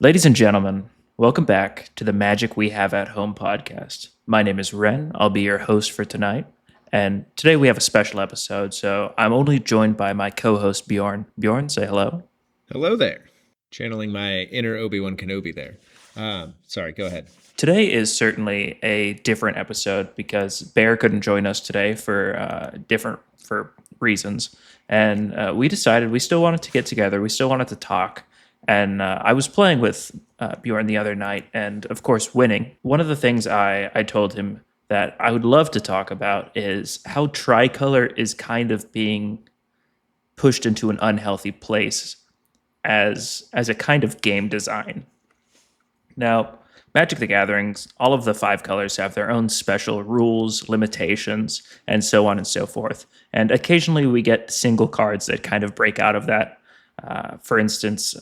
Ladies and gentlemen, welcome back to the Magic We Have at Home podcast. My name is Ren. I'll be your host for tonight. And today we have a special episode, so I'm only joined by my co host Bjorn. Bjorn, say hello. Hello there. Channeling my inner Obi-Wan Kenobi there. Sorry, go ahead. Today is certainly a different episode because Bear couldn't join us today for reasons, and we decided we still wanted to get together. We still wanted to talk, and I was playing with Bjorn the other night, and of course, winning. One of the things I told him that I would love to talk about is how tricolor is kind of being pushed into an unhealthy place as a kind of game design. Now, Magic the Gatherings, all of the five colors have their own special rules, limitations, and so on and so forth. And occasionally we get single cards that kind of break out of that. For instance,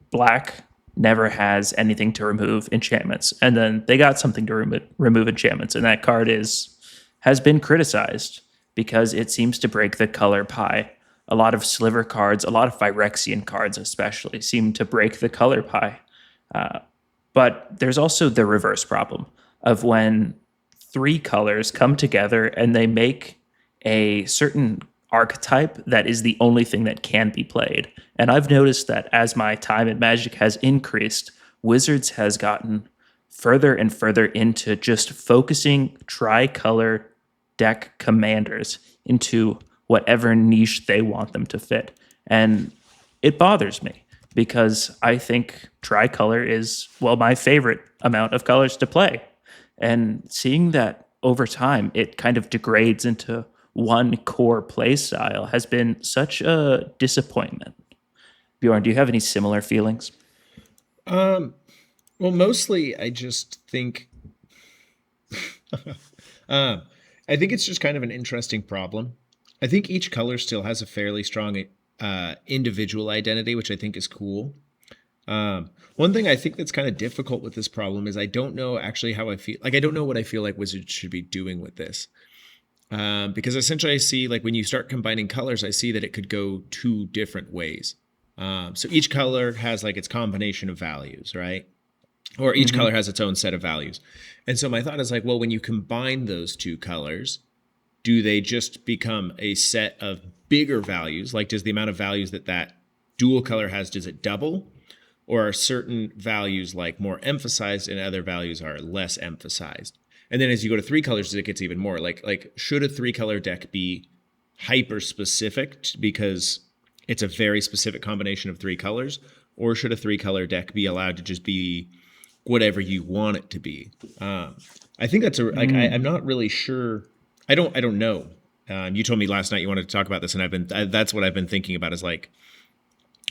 black never has anything to remove enchantments, and then they got something to remove enchantments, and that card has been criticized because it seems to break the color pie. A lot of sliver cards, a lot of Phyrexian cards especially, seem to break the color pie. But there's also the reverse problem of when three colors come together and they make a certain archetype that is the only thing that can be played. And I've noticed that as my time in Magic has increased, Wizards has gotten further and further into just focusing tricolor deck commanders into whatever niche they want them to fit. And it bothers me because I think tricolor is, well, my favorite amount of colors to play. And seeing that over time, it kind of degrades into one core play style has been such a disappointment. Bjorn, do you have any similar feelings? Well, mostly I just think, um, I think it's just kind of an interesting problem. I think each color still has a fairly strong individual identity, which I think is cool. One thing I think that's kind of difficult with this problem is I don't know actually how I feel. Like, I don't know what I feel like Wizards should be doing with this. Because essentially I see, like, when you start combining colors, I see that it could go two different ways. So each color has like its combination of values, right? Or each color has its own set of values. And so my thought is like, well, when you combine those two colors, do they just become a set of bigger values? Like, does the amount of values that dual color has, does it double? Or are certain values like more emphasized and other values are less emphasized? And then as you go to three colors, it gets even more. Like should a three color deck be hyper specific because it's a very specific combination of three colors? Or should a three color deck be allowed to just be whatever you want it to be? I think that's I'm not really sure. I don't know. You told me last night you wanted to talk about this, and that's what I've been thinking about is like,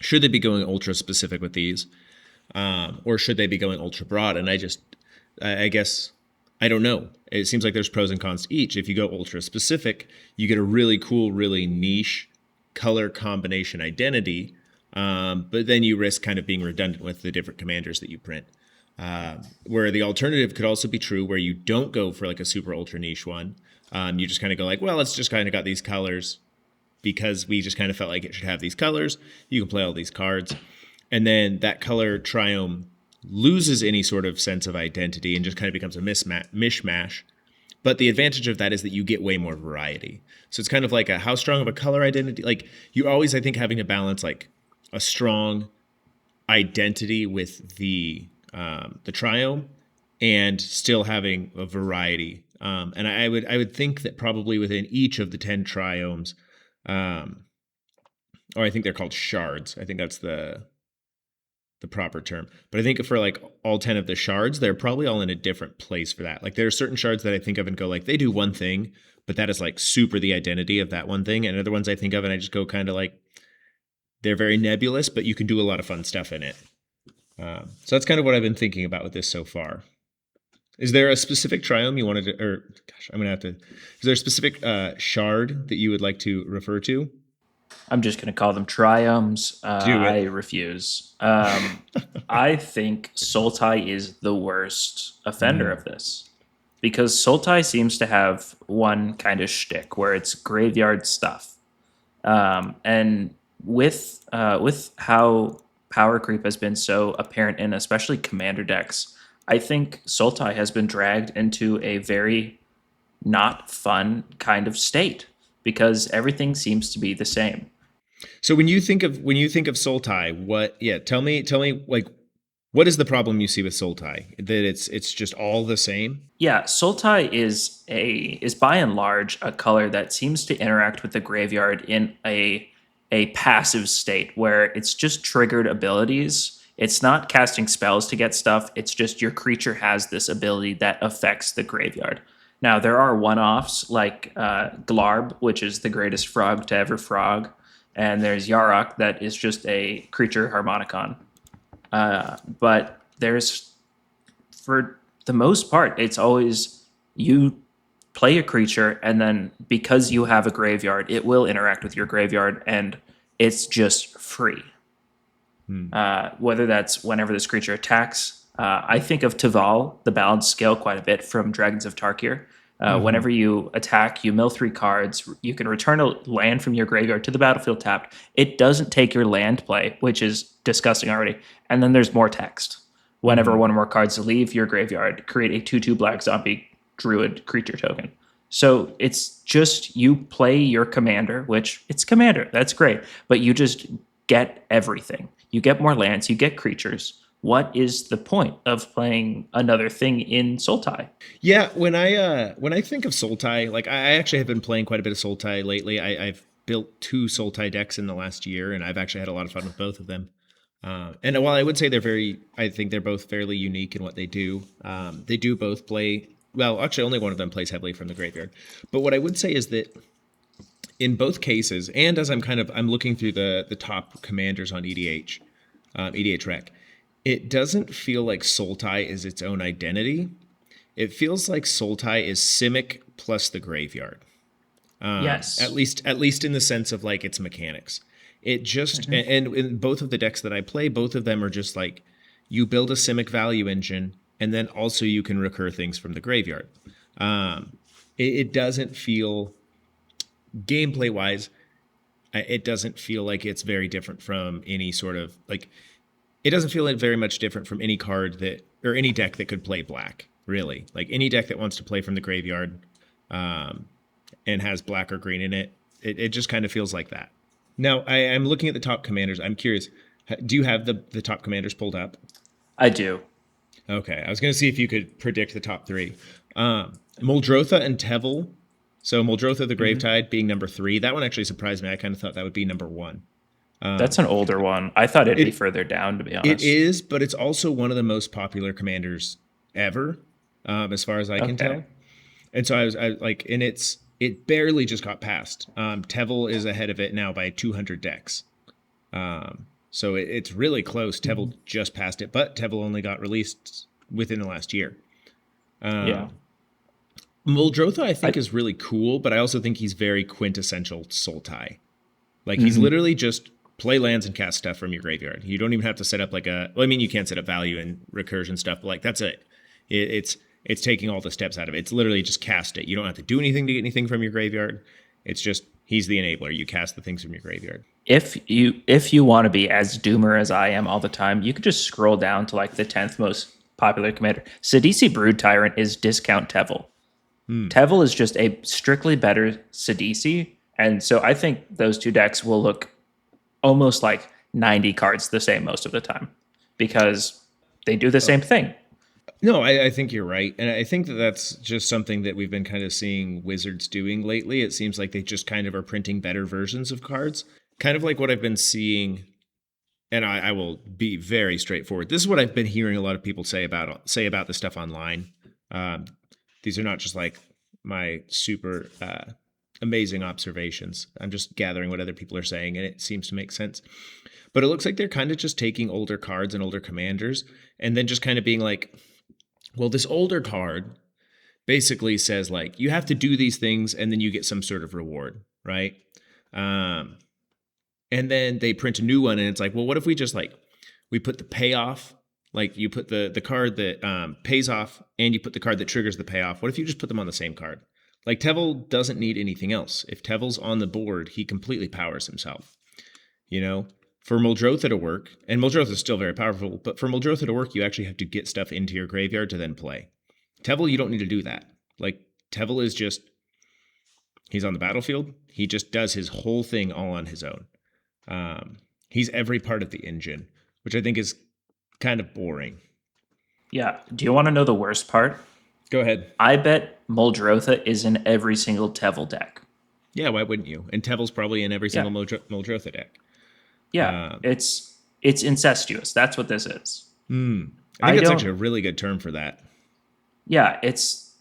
should they be going ultra specific with these, or should they be going ultra broad? And I guess I don't know. It seems like there's pros and cons to each. If you go ultra specific, you get a really cool, really niche color combination identity, but then you risk kind of being redundant with the different commanders that you print. Where the alternative could also be true, where you don't go for like a super ultra niche one. You just kind of go like, well, it's just kind of got these colors because we just kind of felt like it should have these colors. You can play all these cards. And then that color triome loses any sort of sense of identity and just kind of becomes a mishmash. But the advantage of that is that you get way more variety. So it's kind of like how strong of a color identity, like you always, I think, having to balance like a strong identity with the triome and still having a variety. And I would think that probably within each of the 10 triomes, or I think they're called shards. I think that's the proper term. But I think for like all 10 of the shards, they're probably all in a different place for that. Like there are certain shards that I think of and go like, they do one thing, but that is like super the identity of that one thing. And other ones I think of and I just go kind of like, they're very nebulous, but you can do a lot of fun stuff in it. So that's kind of what I've been thinking about with this so far. Is there a specific triome you wanted to, or gosh, I'm going to have to, is there a specific shard that you would like to refer to? I'm just going to call them triomes. Do I it. refuse. I think Sultai is the worst offender of this because Sultai seems to have one kind of shtick where it's graveyard stuff. And with how power creep has been so apparent in especially commander decks. I think Sultai has been dragged into a very not fun kind of state because everything seems to be the same. So when you think of Sultai, what? Yeah, tell me like what is the problem you see with Sultai? That it's just all the same. Yeah, Sultai is by and large a color that seems to interact with the graveyard in a passive state where it's just triggered abilities. It's not casting spells to get stuff. It's just your creature has this ability that affects the graveyard. Now there are one-offs like Glarb, which is the greatest frog to ever frog, and there's Yarok that is just a creature harmonicon. But there's for the most part, it's always you play a creature, and then because you have a graveyard, it will interact with your graveyard, and it's just free. Hmm. Whether that's whenever this creature attacks. I think of Taval, the balanced scale, quite a bit from Dragons of Tarkir. Mm-hmm. Whenever you attack, you mill 3 cards. You can return a land from your graveyard to the battlefield tapped. It doesn't take your land play, which is disgusting already. And then there's more text. Whenever Mm-hmm. one or more cards leave your graveyard, create a 2/2 black zombie druid creature token. So it's just you play your commander, which it's commander. That's great. But you just get everything. You get more lands, you get creatures. What is the point of playing another thing in Sultai? Yeah, when I think of Sultai, like I actually have been playing quite a bit of Sultai lately. I've built two Sultai decks in the last year, and I've actually had a lot of fun with both of them. And while I would say I think they're both fairly unique in what they do. They do both play well. Actually, only one of them plays heavily from the graveyard. But what I would say is that in both cases, and as I'm looking through the top commanders on EDH Rec, it doesn't feel like Sultai is its own identity. It feels like Sultai is Simic plus the graveyard. At Yes. least in the sense of like its mechanics. It just and in both of the decks that I play, both of them are just like you build a Simic value engine, and then also you can recur things from the graveyard. It doesn't feel gameplay wise. It doesn't feel like it's very different from any sort of like. It doesn't feel like very much different from any card that or any deck that could play black. Really, like any deck that wants to play from the graveyard, um, and has black or green in it. It just kind of feels like that. Now, I'm looking at the top commanders. I'm curious. Do you have the top commanders pulled up? I do. Okay. I was going to see if you could predict the top three. Muldrotha and Tevel. So Muldrotha the Gravetide being number three. That one actually surprised me. I kind of thought that would be number one. That's an older one. I thought it'd be It further down, to be it honest. is, but it's also one of the most popular commanders ever, as far as I can Okay. tell. And so and it barely just got passed. Tevel is ahead of it now by 200 decks. So it's really close. Tevel just passed it, but Tevel only got released within the last year. Yeah. Muldrotha, I I think, is really cool, but I also think he's very quintessential Sultai. Like he's mhm. literally just play lands and cast stuff from your graveyard. You don't even have to set up like a. Well, I mean, you can set up value and recursion stuff, but like that's it. It's taking all the steps out of it. It's literally just cast it. You don't have to do anything to get anything from your graveyard. It's just he's the enabler. You cast the things from your graveyard. If you want to be as doomer as I am all the time, you could just scroll down to like the 10th most popular commander. Sidisi Brood Tyrant is discount Tevel. Hmm. Tevel is just a strictly better Sidisi, and so I think those two decks will look almost like 90 cards the same most of the time because they do the same thing. No, I think you're right. And I think that that's just something that we've been kind of seeing Wizards doing lately. It seems like they just kind of are printing better versions of cards. Kind of like what I've been seeing, and I will be very straightforward. This is what I've been hearing a lot of people say about the stuff online. Um, these are not just like my super amazing observations. I'm just gathering what other people are saying, and it seems to make sense. But it looks like they're kind of just taking older cards and older commanders, and then just kind of being like, well, this older card basically says like you have to do these things and then you get some sort of reward, right? Um, and then they print a new one and it's like, well, what if we just like we put the payoff, like you put the card that pays off and you put the card that triggers the payoff. What if you just put them on the same card? Like Tevel doesn't need anything else. If Tevel's on the board, he completely powers himself, you know? For Muldrotha to work, and Muldrotha is still very powerful, but for Muldrotha to work, you actually have to get stuff into your graveyard to then play. Tevel, you don't need to do that. Like, Tevel is just, he's on the battlefield. He just does his whole thing all on his own. He's every part of the engine, which I think is kind of boring. Yeah. Do you want to know the worst part? Go ahead. I bet Muldrotha is in every single Tevel deck. Yeah, why wouldn't you? And Tevel's probably in every single Muldrotha deck. Yeah, it's incestuous. That's what this is. I think that's actually a really good term for that. Yeah, it's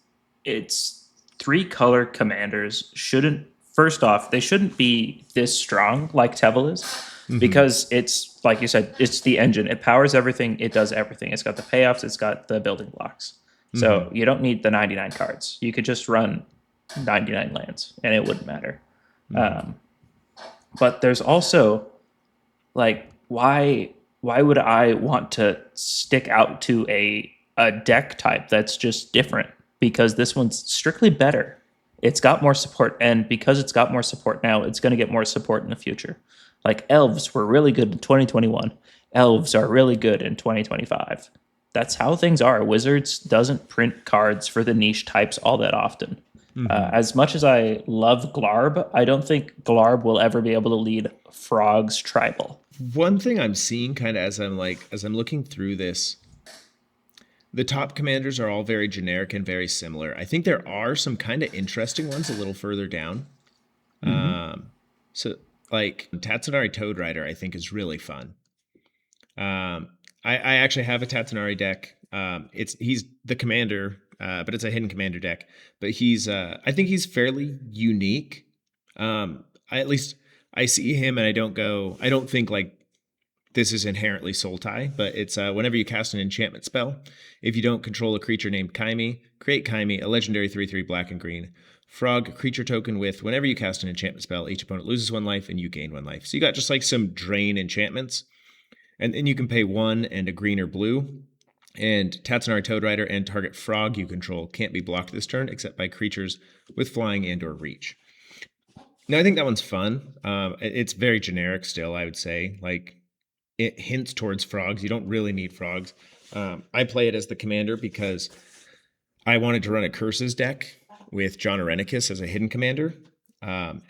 3-color commanders shouldn't. First off, they shouldn't be this strong like Tevel is, because it's like you said, it's the engine. It powers everything. It does everything. It's got the payoffs. It's got the building blocks. So you don't need the 99 cards. You could just run 99 lands, and it wouldn't matter. But there's also, like, why would I want to stick out to a deck type that's just different? Because this one's strictly better. It's got more support, and because it's got more support now, it's going to get more support in the future. Like, elves were really good in 2021. Elves are really good in 2025. That's how things are. Wizards doesn't print cards for the niche types all that often. As much as I love Glarb, I don't think Glarb will ever be able to lead Frog's Tribal. One thing I'm seeing kind of as I'm looking through this, the top commanders are all very generic and very similar. I think there are some kind of interesting ones a little further down. So like Tatsunari Toad Rider, I think is really fun. I actually have a Tatsunari deck. He's the commander, but it's a hidden commander deck. But I think he's fairly unique. I see him and I don't think like this is inherently Sultai, but it's whenever you cast an enchantment spell, if you don't control a creature named Kaimi, create Kaimi, a legendary 3/3 black and green. Frog creature token with whenever you cast an enchantment spell, each opponent loses 1 life and you gain 1 life. So you got just like some drain enchantments. And then you can pay 1 and a green or blue. And Tatsunari Toad Rider and target frog you control can't be blocked this turn except by creatures with flying and or reach. Now, I think that one's fun. It's very generic still, I would say. Like, it hints towards frogs. You don't really need frogs. I play it as the commander because I wanted to run a Curses deck with John Arenicus as a hidden commander. And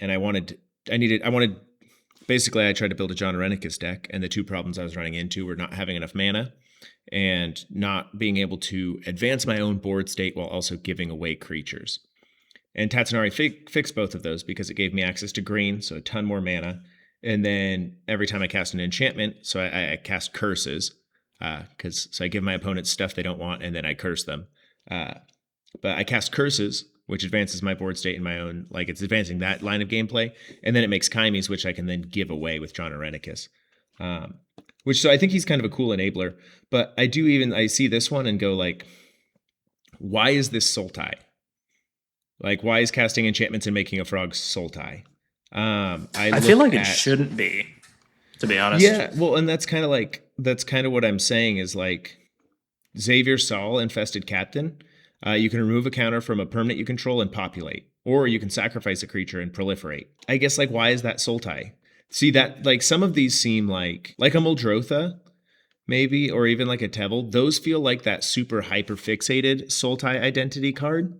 basically I tried to build a John Arenicus deck, and the 2 problems I was running into were not having enough mana and not being able to advance my own board state while also giving away creatures. And Tatsunari fixed both of those because it gave me access to green, so a ton more mana. And then every time I cast an enchantment, so I cast curses, so I give my opponents stuff they don't want, and then I curse them. But I cast curses, which advances my board state in my own, like it's advancing that line of gameplay, and then it makes Kaimis, which I can then give away with John Arenicus. So I think he's kind of a cool enabler. But I see this one and go like, why is this Sultai? Like, why is casting enchantments and making a frog Sultai? I feel like it shouldn't be, to be honest. Yeah, well, and that's kind of what I'm saying is like Xavier Sol, Infested Captain. You can remove a counter from a permanent you control and populate, or you can sacrifice a creature and proliferate. I guess like why is that Sultai? See that like some of these seem like a Muldrotha, maybe, or even like a Tevel. Those feel like that super hyper fixated Sultai identity card.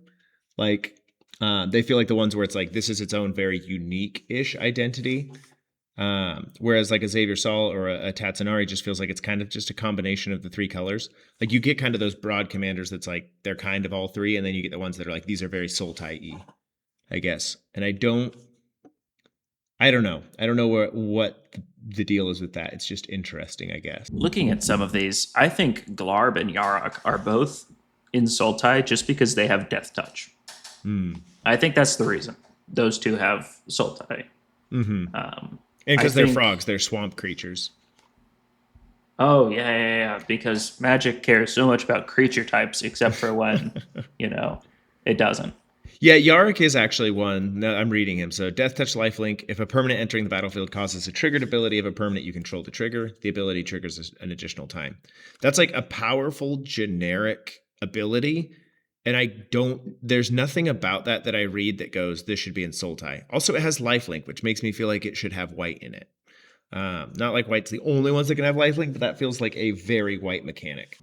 Like they feel like the ones where it's like this is its own very unique-ish identity. Whereas like a Xavier Sol or a Tatsunari just feels like it's kind of just a combination of the 3 colors. Like you get kind of those broad commanders that's like they're kind of all 3, and then you get the ones that are like these are very Sultai-y, I guess. And I don't know. I don't know what the deal is with that. It's just interesting, I guess. Looking at some of these, I think Glarb and Yarok are both in Sultai just because they have Death Touch. I think that's the reason. Those 2 have Sultai. And because they're frogs, they're swamp creatures. Oh, yeah. Because Magic cares so much about creature types, except for when, it doesn't. Yeah, Yarok is actually one. No, I'm reading him. So, Death Touch Lifelink. If a permanent entering the battlefield causes a triggered ability of a permanent you control to trigger, the ability triggers an additional time. That's like a powerful, generic ability. And there's nothing about that I read that goes, this should be in Sultai. Also, it has lifelink, which makes me feel like it should have white in it. Not like white's the only ones that can have lifelink, but that feels like a very white mechanic.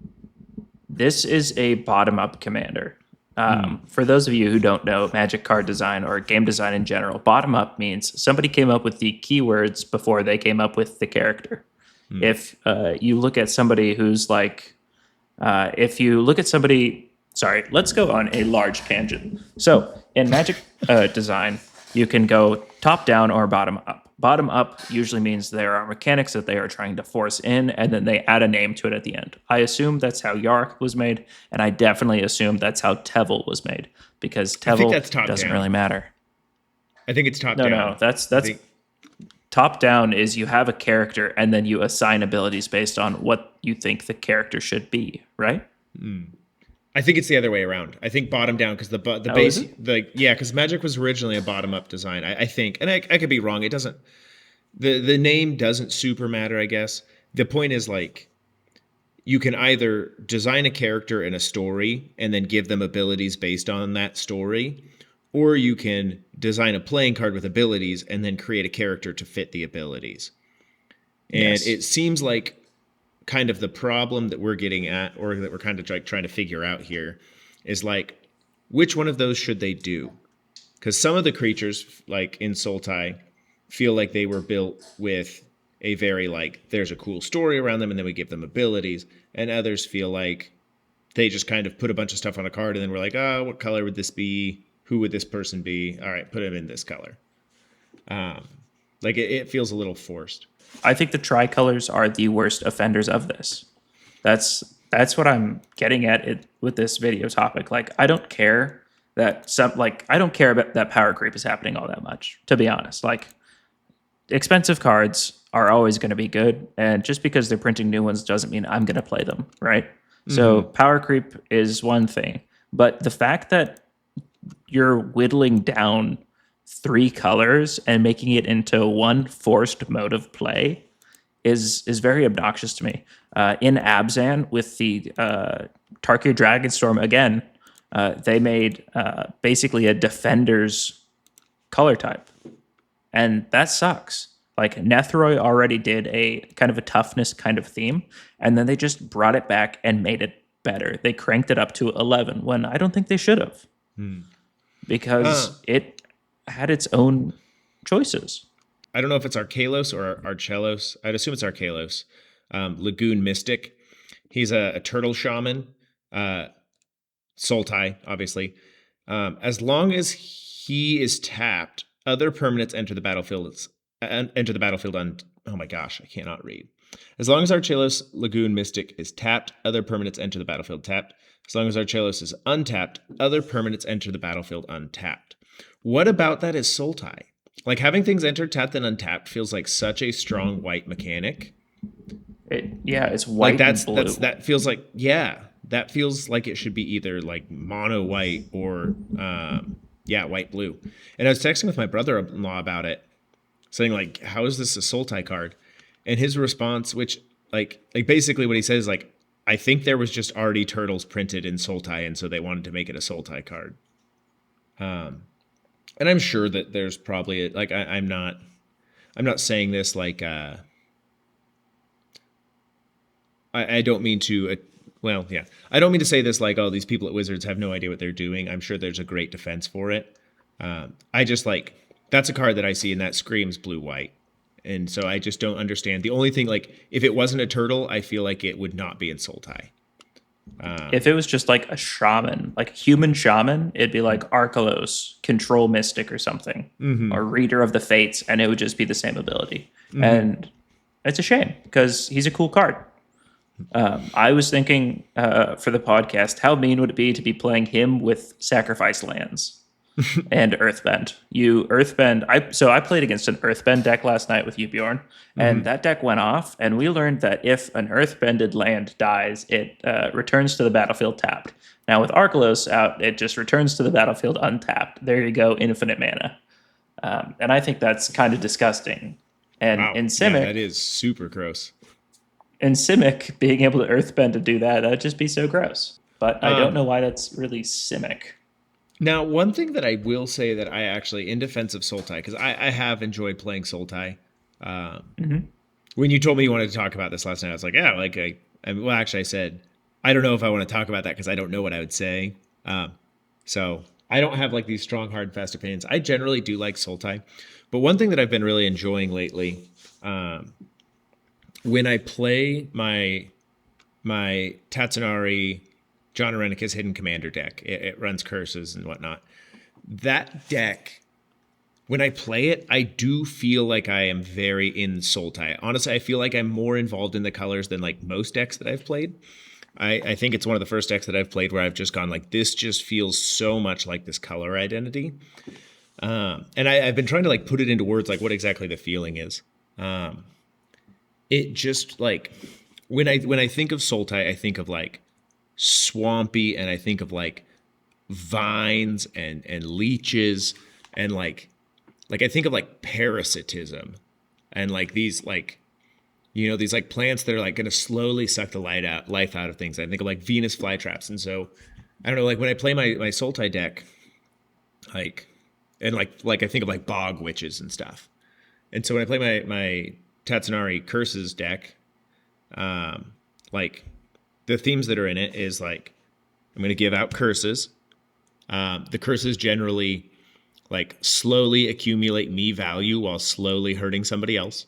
This is a bottom-up commander. Hmm. For those of you who don't know Magic card design or game design in general, bottom-up means somebody came up with the keywords before they came up with the character. Hmm. If you look at somebody who's like, if you look at somebody, sorry, let's go on a large tangent. So in Magic design, you can go top down or bottom up. Bottom up usually means there are mechanics that they are trying to force in, and then they add a name to it at the end. I assume that's how Yark was made, and I definitely assume that's how Tevel was made, because I think Tevel that's top doesn't down. really matter. I think it's top No, down. no, that's I that's think top down is you have a character and then you assign abilities based on what you think the character should be, right? I think it's the other way around. I think bottom down because the Oh, is base it? because Magic was originally a bottom up design. I think, and I could be wrong. It doesn't the name doesn't super matter. I guess the point is like you can either design a character in a story and then give them abilities based on that story, or you can design a playing card with abilities and then create a character to fit the abilities. And Yes. it seems like kind of the problem that we're getting at, or that we're kind of like trying to figure out here, is like which one of those should they do? Because some of the creatures, like in Sultai, feel like they were built with a very like there's a cool story around them, and then we give them abilities, and others feel like they just kind of put a bunch of stuff on a card, and then we're like, oh, what color would this be? Who would this person be? All right, put him in this color. Like it feels a little forced. I think the tricolors are the worst offenders of this. That's what I'm getting at it with this video topic. Like I don't care that some like I don't care about that power creep is happening all that much, to be honest. Like expensive cards are always going to be good, and just because they're printing new ones doesn't mean I'm going to play them, right? So power creep is one thing, but the fact that you're whittling down three colors and making it into one forced mode of play is very obnoxious to me. In Abzan with the Tarkir Dragonstorm again, they made basically a defender's color type, and that sucks. Like Nethroi already did a kind of a toughness kind of theme, and then they just brought it back and made it better. They cranked it up to 11 when I don't think they should have, Uh, because it had its own choices. I don't know if it's Arkalos or Archelos. I'd assume it's Arkalos. Lagoon Mystic. He's a turtle shaman. Uh, Sultai, obviously. As long as he is tapped, other permanents enter the battlefield. Enter the battlefield on. Oh my gosh, I cannot read. As long as Archelos Lagoon Mystic is tapped, other permanents enter the battlefield tapped. As long as Archelos is untapped, other permanents enter the battlefield untapped. What about that is Sultai? Like having things enter tapped and untapped feels like such a strong white mechanic. It's Like white and blue. that feels like that feels like it should be either like mono white or white blue. And I was texting with my brother-in-law about it, saying like, how is this a Sultai card? And his response, which like basically what he says is like, I think there was just already turtles printed in Sultai, and so they wanted to make it a Sultai card. And I'm sure that there's probably like I'm not saying this like I don't mean to I don't mean to say this like, oh, these people at Wizards have no idea what they're doing. I'm sure there's a great defense for it. I just like that's a card that I see and that screams blue white. And so I just don't understand. The only thing, like, if it wasn't a turtle, I feel like it would not be in Sultai. If it was just like a shaman, like a human shaman, it'd be like Arkelos, Control Mystic or something, or Reader of the Fates, and it would just be the same ability. And it's a shame because he's a cool card. I was thinking for the podcast, how mean would it be to be playing him with Sacrifice Lands and Earthbend? You Earthbend. I played against an Earthbend deck last night with you, Bjorn, and that deck went off, and we learned that if an Earthbended land dies, it returns to the battlefield tapped. Now with Arkelos out, it just returns to the battlefield untapped. There you go, infinite mana, and I think that's kind of disgusting. And Wow. in Yeah, that Simic, is super gross. being able to Earthbend to do that, that'd just be so gross. But I don't Um, know why that's really Simic. Now, one thing that I will say that I actually, in defense of Sultai, because I have enjoyed playing Sultai, when you told me you wanted to talk about this last night, I was like, yeah, like well, actually, I said I don't know if I want to talk about that because I don't know what I would say. Um, so I don't have like these strong, hard, fast opinions. I generally do like Sultai, but one thing that I've been really enjoying lately, um, when I play my Tatsunari John Arenika's Hidden Commander deck, it runs curses and whatnot. That deck, when I play it, I do feel like I am very in Sultai. Honestly, I feel like I'm more involved in the colors than like most decks that I've played. I think it's one of the first decks that I've played where I've just gone like, this just feels so much like this color identity. And I've been trying to like put it into words, like what exactly the feeling is. It just like when I think of Sultai, I think of like swampy, and I think of like vines and leeches, and like I think of like parasitism, and like these like these like plants that are like going to slowly suck the life out of things. I think of like Venus flytraps, and so I don't know, like when I play my Sultai deck, like and like I think of like bog witches and stuff. And so when I play my Tatsunari curses deck, like the themes that are in it is like I'm going to give out curses. The curses generally like slowly accumulate me value while slowly hurting somebody else.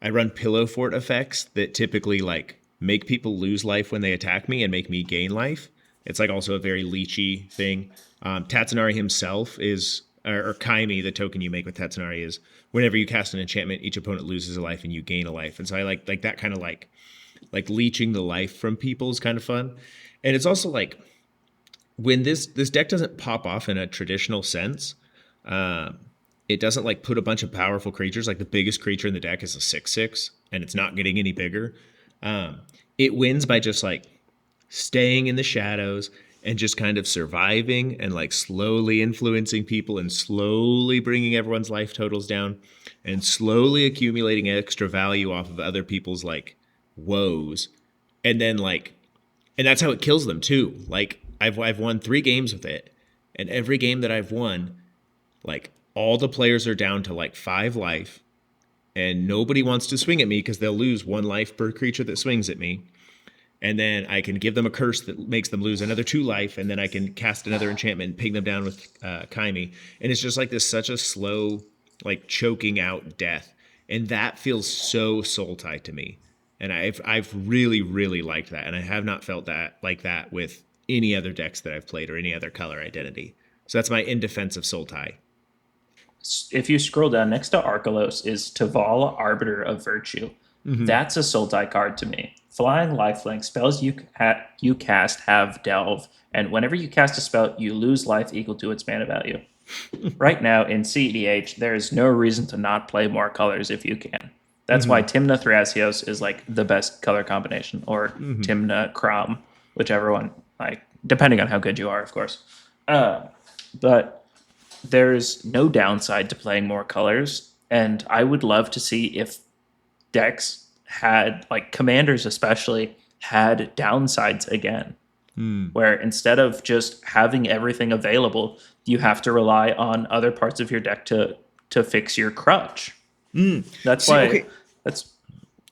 I run pillow fort effects that typically like make people lose life when they attack me and make me gain life. It's like also a very leechy thing. Tatsunari himself is, or Kaimi, the token you make with Tatsunari is whenever you cast an enchantment, each opponent loses a life and you gain a life. And so I like that kind of like leeching the life from people is kind of fun. And it's also like when this deck doesn't pop off in a traditional sense, it doesn't like put a bunch of powerful creatures. Like the biggest creature in the deck is a 6/6, and it's not getting any bigger. It wins by just like staying in the shadows and just kind of surviving and like slowly influencing people and slowly bringing everyone's life totals down and slowly accumulating extra value off of other people's like woes. And then like, and that's how it kills them too. Like I've won 3 games with it, and every game that I've won, like all the players are down to like 5 life, and nobody wants to swing at me because they'll lose 1 life per creature that swings at me. And then I can give them a curse that makes them lose another 2 life, and then I can cast another enchantment and ping them down with Kaimi. And it's just like this such a slow, like choking out death. And that feels so Sultai to me. And I've really, really liked that. And I have not felt that like that with any other decks that I've played or any other color identity. So that's my in defense of Sultai. If you scroll down next to Arkelos is Tavala, Arbiter of Virtue. That's a Sultai card to me. Flying lifelink spells you cast have delve, and whenever you cast a spell, you lose life equal to its mana value. Right now in CEDH, there is no reason to not play more colors if you can. That's why Timna Thrasios is like the best color combination, or Timna Crom, whichever one, like depending on how good you are, of course. But there's no downside to playing more colors, and I would love to see if decks had, like commanders especially, had downsides again, where instead of just having everything available, you have to rely on other parts of your deck to fix your crutch. That's See, why okay. that's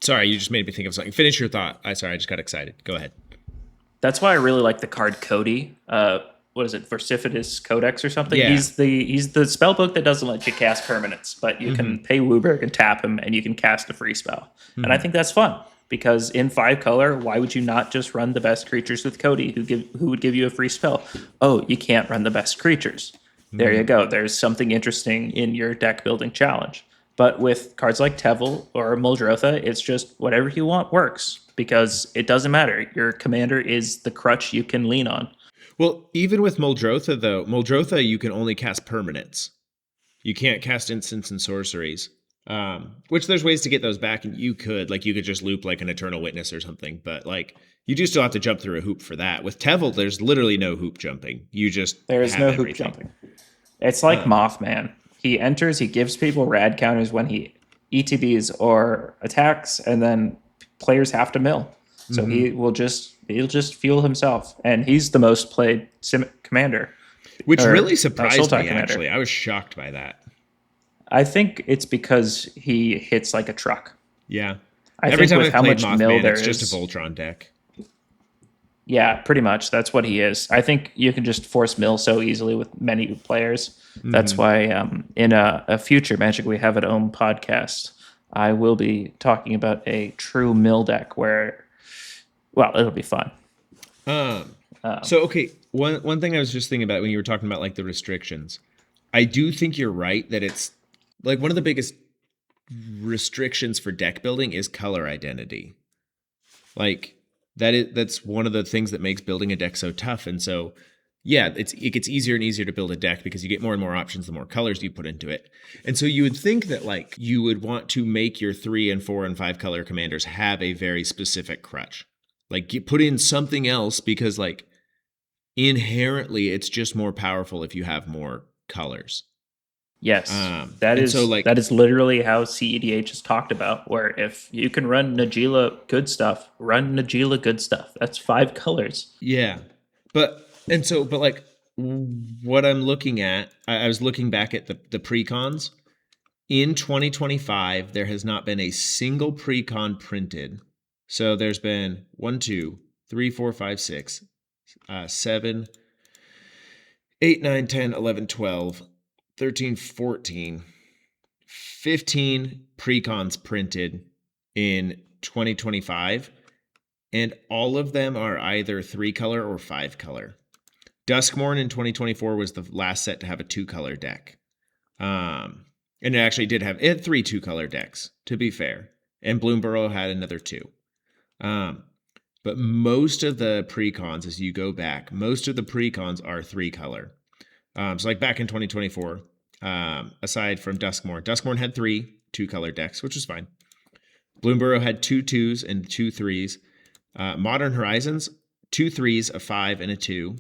Sorry, you just made me think of something. Finish your thought. I just got excited. Go ahead. that's why I really like the card Cody. What is it, Versifidus Codex or something? Yeah. He's the spell book that doesn't let you cast permanents, but you can pay Wooberg and tap him, and you can cast a free spell. And I think that's fun because in 5 color, why would you not just run the best creatures with Cody, who would give you a free spell? Oh, you can't run the best creatures. There you go. There's something interesting in your deck building challenge. But with cards like Tevel or Muldrotha, it's just whatever you want works because it doesn't matter. Your commander is the crutch you can lean on. Well, even with Muldrotha, though, Muldrotha, you can only cast permanents. You can't cast instants and sorceries, which there's ways to get those back, and you could just loop like an Eternal Witness or something, but like you do still have to jump through a hoop for that. With Tevel, there's literally no hoop jumping. You just There is have no everything. hoop jumping. It's like Mothman. He enters, he gives people rad counters when he ETBs or attacks, and then players have to mill. So he'll just fuel himself, and he's the most played commander. Which Or, really surprised Sultai me, commander. actually. I was shocked by that. I think it's because he hits like a truck. Yeah. I Every think time with I've how played much mill Mothman, there it's just a is, Voltron deck. yeah, pretty much that's what he is. I think you can just force mill so easily with many players. That's Hmm. why in a future Magic We Have It Own podcast, I will be talking about a true mill deck where, well, it'll be fun. Um, so okay, one thing I was just thinking about when you were talking about like the restrictions, I do think you're right that it's like one of the biggest restrictions for deck building is color identity. Like that's one of the things that makes building a deck so tough. And so yeah, it gets easier and easier to build a deck because you get more and more options the more colors you put into it. And so you would think that like you would want to make your 3 and 4 and 5 color commanders have a very specific crutch. Like you put in something else because like inherently it's just more powerful if you have more colors. Yes, that And so is like that is literally how CEDH is talked about. Where if you can run Najila good stuff, run Najila good stuff. That's 5 colors. yeah, but like what I'm looking at, I was looking back at the precons in 2025. There has not been a single precon printed. So there's been 1, 2, 3, 4, 5, 6, 7, 8, 9, 10, 11, 12, 13, 14, 15 precons printed in 2025, and all of them are either 3 color or 5 color. Duskmorn in 2024 was the last set to have a 2-color deck. And it actually did have, it had 3 2-color decks, to be fair. And Bloomburrow had another 2. But most of the precons, as you go back, most of the precons are 3-color. So like back in 2024, aside from Duskmorn had 3 2-color decks, which was fine. Bloomburrow had 2 2s and 2 3s. Modern Horizons, 2 3s, a 5, and a 2.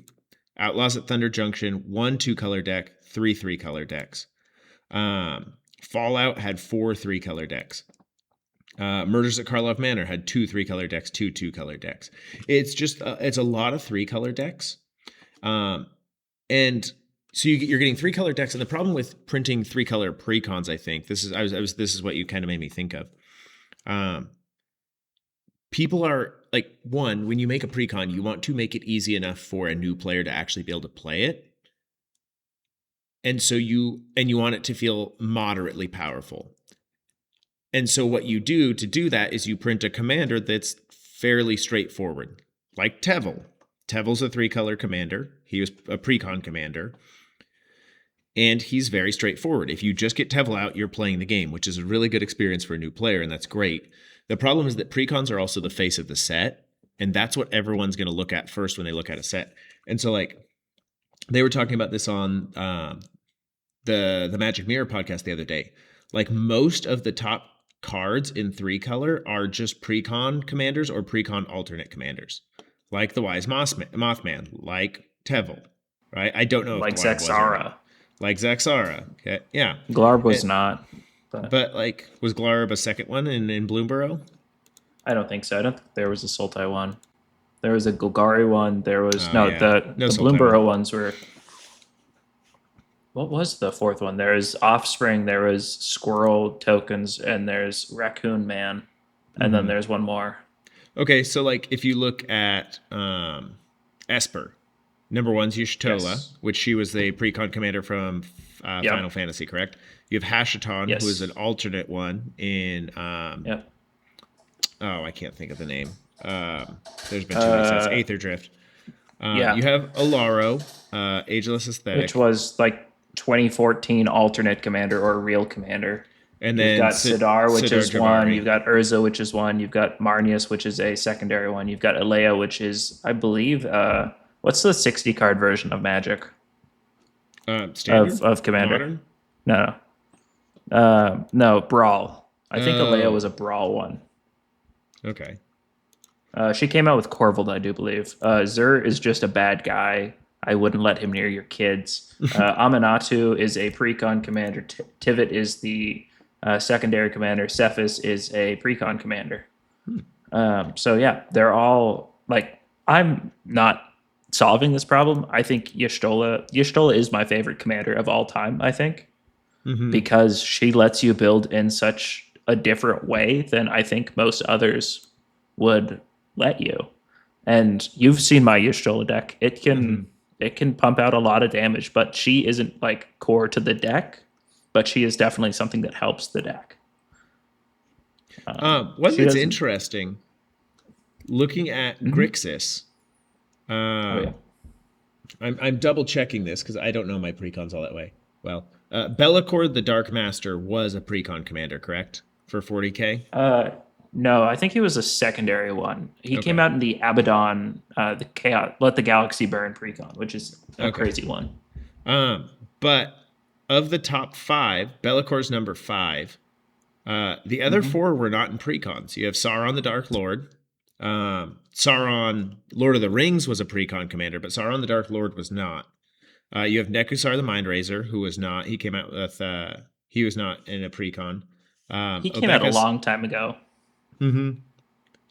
Outlaws at Thunder Junction, 1 2-color deck, 3 3-color decks. Fallout had 4 3-color decks. Murders at Karlov Manor had 2 3-color decks, 2 2-color decks. It's just it's a lot of 3-color decks, and so you're getting 3-color decks. And the problem with printing 3-color precons, I think this is what you kind of made me think of. People are like, one, when you make a precon, you want to make it easy enough for a new player to actually be able to play it. And so you want it to feel moderately powerful. And so what you do to do that is you print a commander that's fairly straightforward, like Tevel. Tevel's a 3-color commander. He was a precon commander. And he's very straightforward. If you just get Tevel out, you're playing the game, which is a really good experience for a new player, and that's great. The problem is that precons are also the face of the set, and that's what everyone's going to look at first when they look at a set. And so, like, they were talking about this on the Magic Mirror podcast the other day. Like, most of the top cards in 3-color are just precon commanders or precon alternate commanders, like the Wise Mothman, like Tevel, right? I don't know if Like Glarb was or Zaxara. not. Like Zaxara, okay, yeah. Glarb was not, But like, was Glarb a second one in Bloomburrow? I don't think so. I don't think there was a Sultai one. There was a Golgari one. There was Oh no yeah, no the Sultai Bloomburrow one. ones were. What was the fourth one? There was Offspring. There was Squirrel tokens, and there's Raccoon Man, and then there's one more. Okay, so like if you look at Esper, number one's Yushtola, Yes. which she was the precon commander from Yep. Final Fantasy, correct? You have Hashaton, Yes. who is an alternate one in Yep. oh, I can't think of the name. There's been too many sets. Aether Drift. Yeah. You have Alaro, Ageless Aesthetic, Which was like 2014 alternate commander or real commander. and You've then got Sidar, which Sidar is one. Jabari. You've got Urza, which is one. You've got Marnius, which is a secondary one. You've got Alea, which is, I believe, what's the 60 card version of Magic Standard? of commander? Modern? No, Brawl. I think Alea Oh. was a Brawl one. Okay. She came out with Corvold, I do believe. Zur is just a bad guy. I wouldn't let him near your kids. Aminatu is a precon commander. Tivit is the secondary commander. Cephas is a precon commander. So yeah, they're all like, I'm not solving this problem. I think Y'shtola is my favorite commander of all time, I think, because she lets you build in such a different way than I think most others would let you. And you've seen my Y'shtola deck. It can pump out a lot of damage, but she isn't like core to the deck, but she is definitely something that helps the deck. One She that's doesn't. interesting, looking at Mhm. Grixis. Oh yeah. I'm double checking this because I don't know my precons all that way. Well, Bellacord the Dark Master was a precon commander, correct? For 40k? Uh, no, I think he was a secondary one. He came Okay. out in the Abaddon, the Chaos, Let the Galaxy Burn precon, which is a Okay. crazy one. But of the top five, Bellacor's number five. The other Hmm. four were not in precons. You have Sauron the Dark Lord. Sauron, Lord of the Rings, was a precon commander, but Sauron the Dark Lord was not. You have Nekusar the Mindraiser, who was not. He came out with. He was not in a precon. He came out a Obeka's. long time ago. Mm-hmm.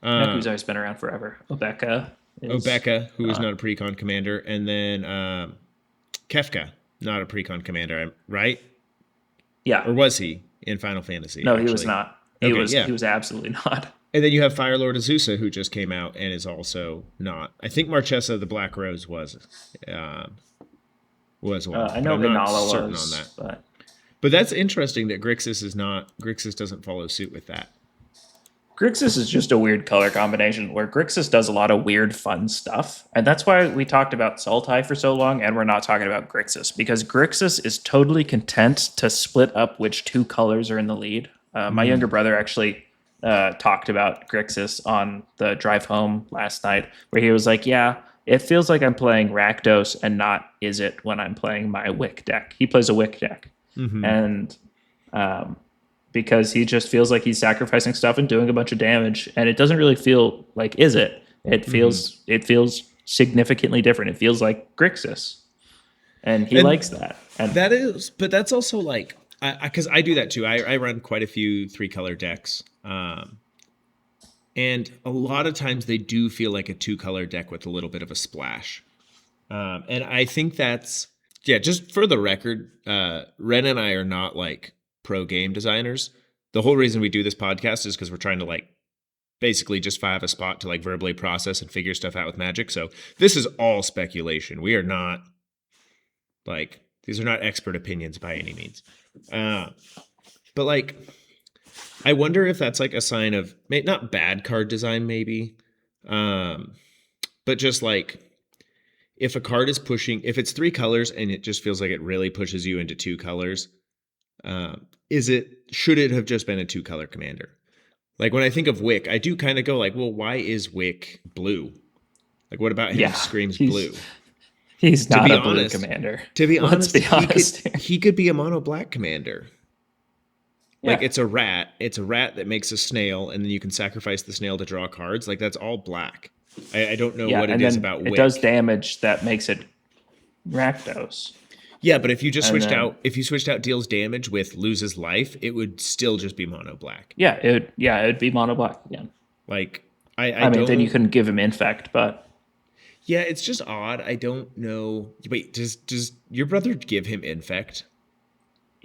Neku's always been around forever. Obeka is. Obeka, who was Uh, not a precon commander, and then Kefka, not a precon commander, right? yeah. Or was he in Final Fantasy? No, he was Actually, not. He okay, was. yeah. He was absolutely not. And then you have Fire Lord Azusa, who just came out and is also not. I think Marchesa the Black Rose uh, was one, I but know I'm not Inala certain on that. was, but But that's interesting that Grixis is not. Grixis doesn't follow suit with that. Grixis is just a weird color combination where Grixis does a lot of weird, fun stuff. And that's why we talked about Sultai for so long, and we're not talking about Grixis, because Grixis is totally content to split up which two colors are in the lead. My younger brother actually talked about Grixis on the drive home last night, where he was like, yeah, it feels like I'm playing Rakdos and not Is It when I'm playing my Wick deck. He plays a Wick deck. And um, because he just feels like he's sacrificing stuff and doing a bunch of damage, and it doesn't really feel like Is It. It feels significantly different. It feels like Grixis, and he likes And that. And that is, but that's also like, because I do that too. I run quite a few 3-color decks. And a lot of times they do feel like a 2-color deck with a little bit of a splash. And I think that's, yeah, just for the record, Ren and I are not like pro game designers. The whole reason we do this podcast is because we're trying to like basically just have a spot to like verbally process and figure stuff out with Magic. So this is all speculation. We are not like, these are not expert opinions by any means. But like, I wonder if that's like a sign of not bad card design, maybe, but just like if a card is pushing, if it's 3 colors and it just feels like it really pushes you into 2 colors, should it have just been a 2-color commander? Like when I think of Wick, I do kind of go like, well, why is Wick blue? Like what about him yeah, screams he's blue? he's To not be a blue honest, commander. to be Let's honest, be honest here. he could be a mono black commander. Like Yeah, it's a rat. It's a rat that makes a snail, and then you can sacrifice the snail to draw cards. Like that's all black. I don't know yeah, what it and is then about it does Wick. damage that makes it Rakdos, Yeah, but if you just and switched then out, if you switched out deals damage with loses life, it would still just be mono black. it would be mono black again. Like I I mean, then you don't. couldn't give him infect, but Yeah, it's just odd. I don't know. Wait, does your brother give him infect?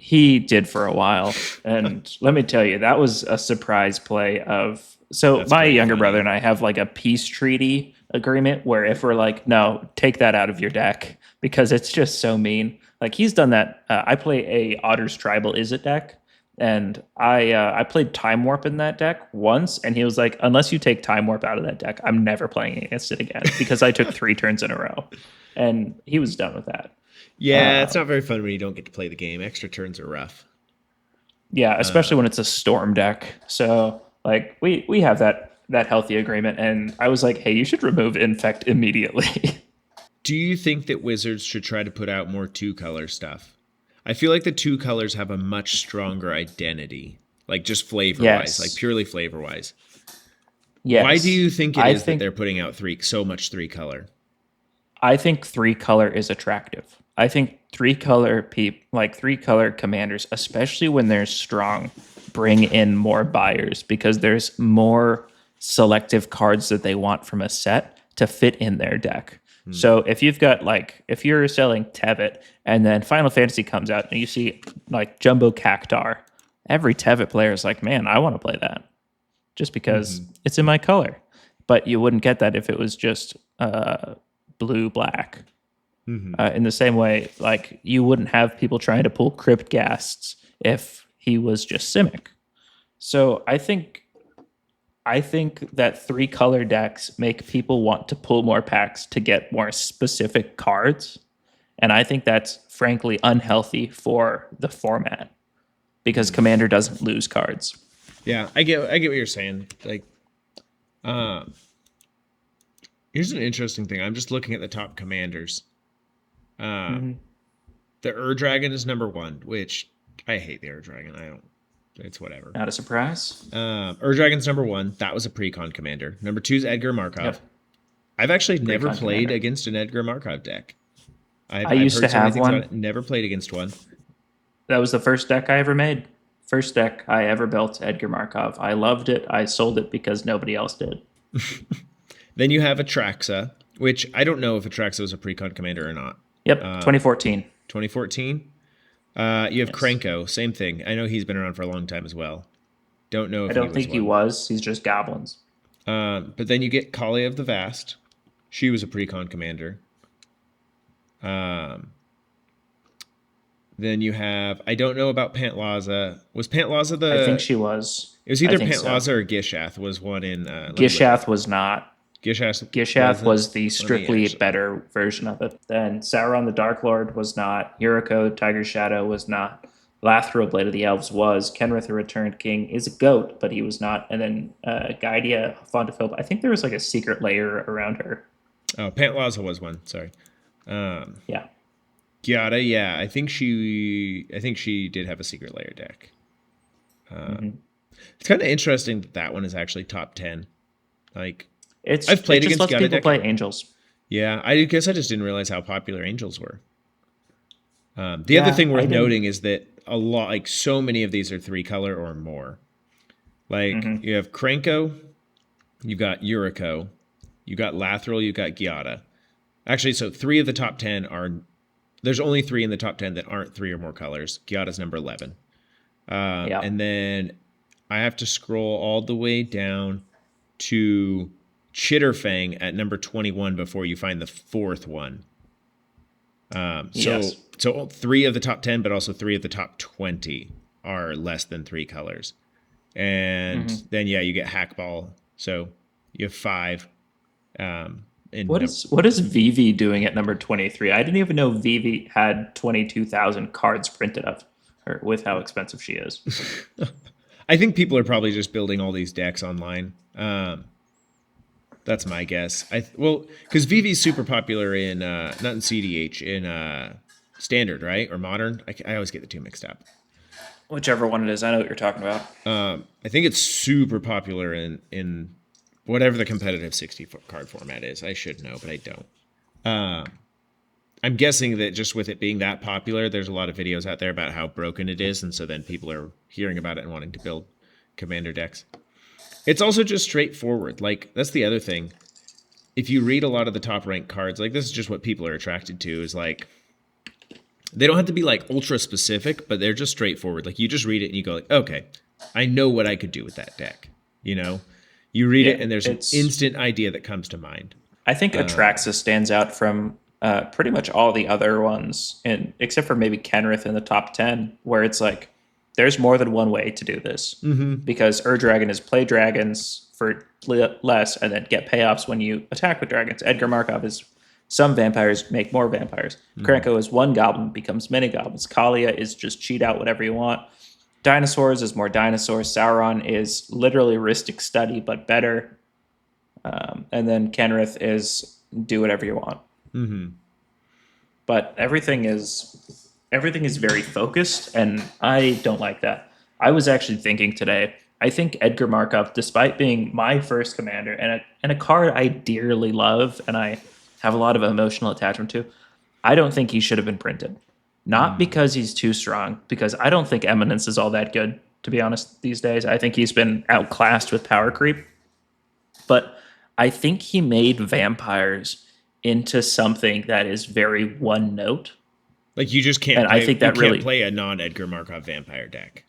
he did for a while. And let me tell you, that was a surprise play of. So That's my pretty younger brother funny. and I have like a peace treaty agreement where if we're like, no, take that out of your deck because it's just so mean. Like he's done that. I play a Otter's Tribal Is It deck, and I played Time Warp in that deck once, and he was like, unless you take Time Warp out of that deck, I'm never playing against it again because I took 3 turns in a row, and he was done with that. Yeah, it's not very fun when you don't get to play the game. Extra turns are rough. Yeah, especially when it's a storm deck. So like we have that healthy agreement, and I was like, hey, you should remove infect immediately. Do you think that Wizards should try to put out more 2-color stuff? I feel like the 2 colors have a much stronger identity, like just flavor wise, like Yes, purely flavor wise. Why do yes. you think it I is that think they're putting out so much 3-color? I think 3 color is attractive. I think 3 color 3 color commanders, especially when they're strong, bring in more buyers because there's more selective cards that they want from a set to fit in their deck. So if you've got like if you're selling Tevet and then Final Fantasy comes out and you see like Jumbo Cactar every Tevet player is like, man, I want to play that just because Mm-hmm. it's in my color. But you wouldn't get that if it was just blue black. Mm-hmm. In the same way, like you wouldn't have people trying to pull Crypt Ghasts if he was just Simic. So I think that 3-color decks make people want to pull more packs to get more specific cards. And I think that's frankly unhealthy for the format because Commander doesn't lose cards. Yeah, I get what you're saying. Like, here's an interesting thing. I'm just looking at the top commanders. Mm-hmm. The Dragon is number 1, which I hate the Dragon. I don't. It's whatever. Not a surprise. Dragon's number 1. That was a pre-con commander. Number 2 is Edgar Markov. Yep. I've actually never Pre-con played commander. against an Edgar Markov deck. I used to heard so many have things one. about it, never played against one. That was the first deck I ever made. First deck I ever built, Edgar Markov. I loved it. I sold it because nobody else did. Then you have Atraxa, which I don't know if Atraxa was a pre-con commander or not. Yep, 2014. 2014. You have Yes. Krenko, same thing. I know he's been around for a long time as well. Don't know if I don't think he was. He's just goblins. But then you get Kali of the Vast. She was a pre-con commander. Then you have, I don't know about Pantlaza. Was Pantlaza the... I think she was. It was either I think Pantlaza so. or Gishath was one in... Gishath was not. Gishath Was the strictly actually- better version of it. Then Sauron the Dark Lord was not. Yuriko, Tiger Shadow was not. Lathril, Blade of the Elves was. Kenrith, the Returned King, is a goat, but he was not. And then Gaidia, Fond of Hope. I think there was like a secret layer around her. Oh, Pantlaza was one. Sorry. Yeah. Giada, yeah, I think she did have a secret layer deck. It's kind of interesting that one is actually top 10. Like, I've played it just against lets Giada people deck. play Angels. Yeah, I guess I just didn't realize how popular Angels were. The other thing worth noting is that a lot, like so many of these are 3-color or more. Like you have Krenko, you got Yuriko, you got Lathril, you got Giada. Actually, so 3 of the top 10 are. There's only 3 in the top 10 that aren't 3 or more colors. Giada's number 11. And then I have to scroll all the way down to Chitterfang at number 21 before you find the 4th one. Yes. So 3 of the top 10, but also 3 of the top 20 are less than 3 colors. And then, yeah, you get Hackball. So you have 5. What is Vivi doing at number 23? I didn't even know Vivi had 22,000 cards printed of her with how expensive she is. I think people are probably just building all these decks online. That's my guess. Because Vivi's super popular in not in CDH, in Standard, right, or Modern. I always get the two mixed up. Whichever one it is, I know what you're talking about. I think it's super popular in whatever the competitive 60 card format is. I should know, but I don't. I'm guessing that just with it being that popular, there's a lot of videos out there about how broken it is, and so then people are hearing about it and wanting to build commander decks. It's also just straightforward. Like, that's the other thing. If you read a lot of the top ranked cards, like, this is just what people are attracted to, is like, they don't have to be like ultra specific, but they're just straightforward. Like, you just read it and you go like, okay, I know what I could do with that deck. You know, you read it and there's an instant idea that comes to mind. I think Atraxa stands out from pretty much all the other ones, and except for maybe Kenrith in the top 10, where it's like, there's more than one way to do this. Because Dragon is play dragons for less and then get payoffs when you attack with dragons. Edgar Markov is some vampires make more vampires. Krenko is one goblin, becomes many goblins. Kalia is just cheat out whatever you want. Dinosaurs is more dinosaurs. Sauron is literally Ristic Study, but better. And then Kenrith is do whatever you want. But everything is very focused, and I don't like that. I was actually thinking today, I think Edgar Markov, despite being my first commander and a card I dearly love and I have a lot of emotional attachment to, I don't think he should have been printed. Not because he's too strong, because I don't think Eminence is all that good, to be honest, these days. I think he's been outclassed with power creep. But I think he made vampires into something that is very one note. Like, you just can't. And I think that you really can't play a non-Edgar Markov vampire deck.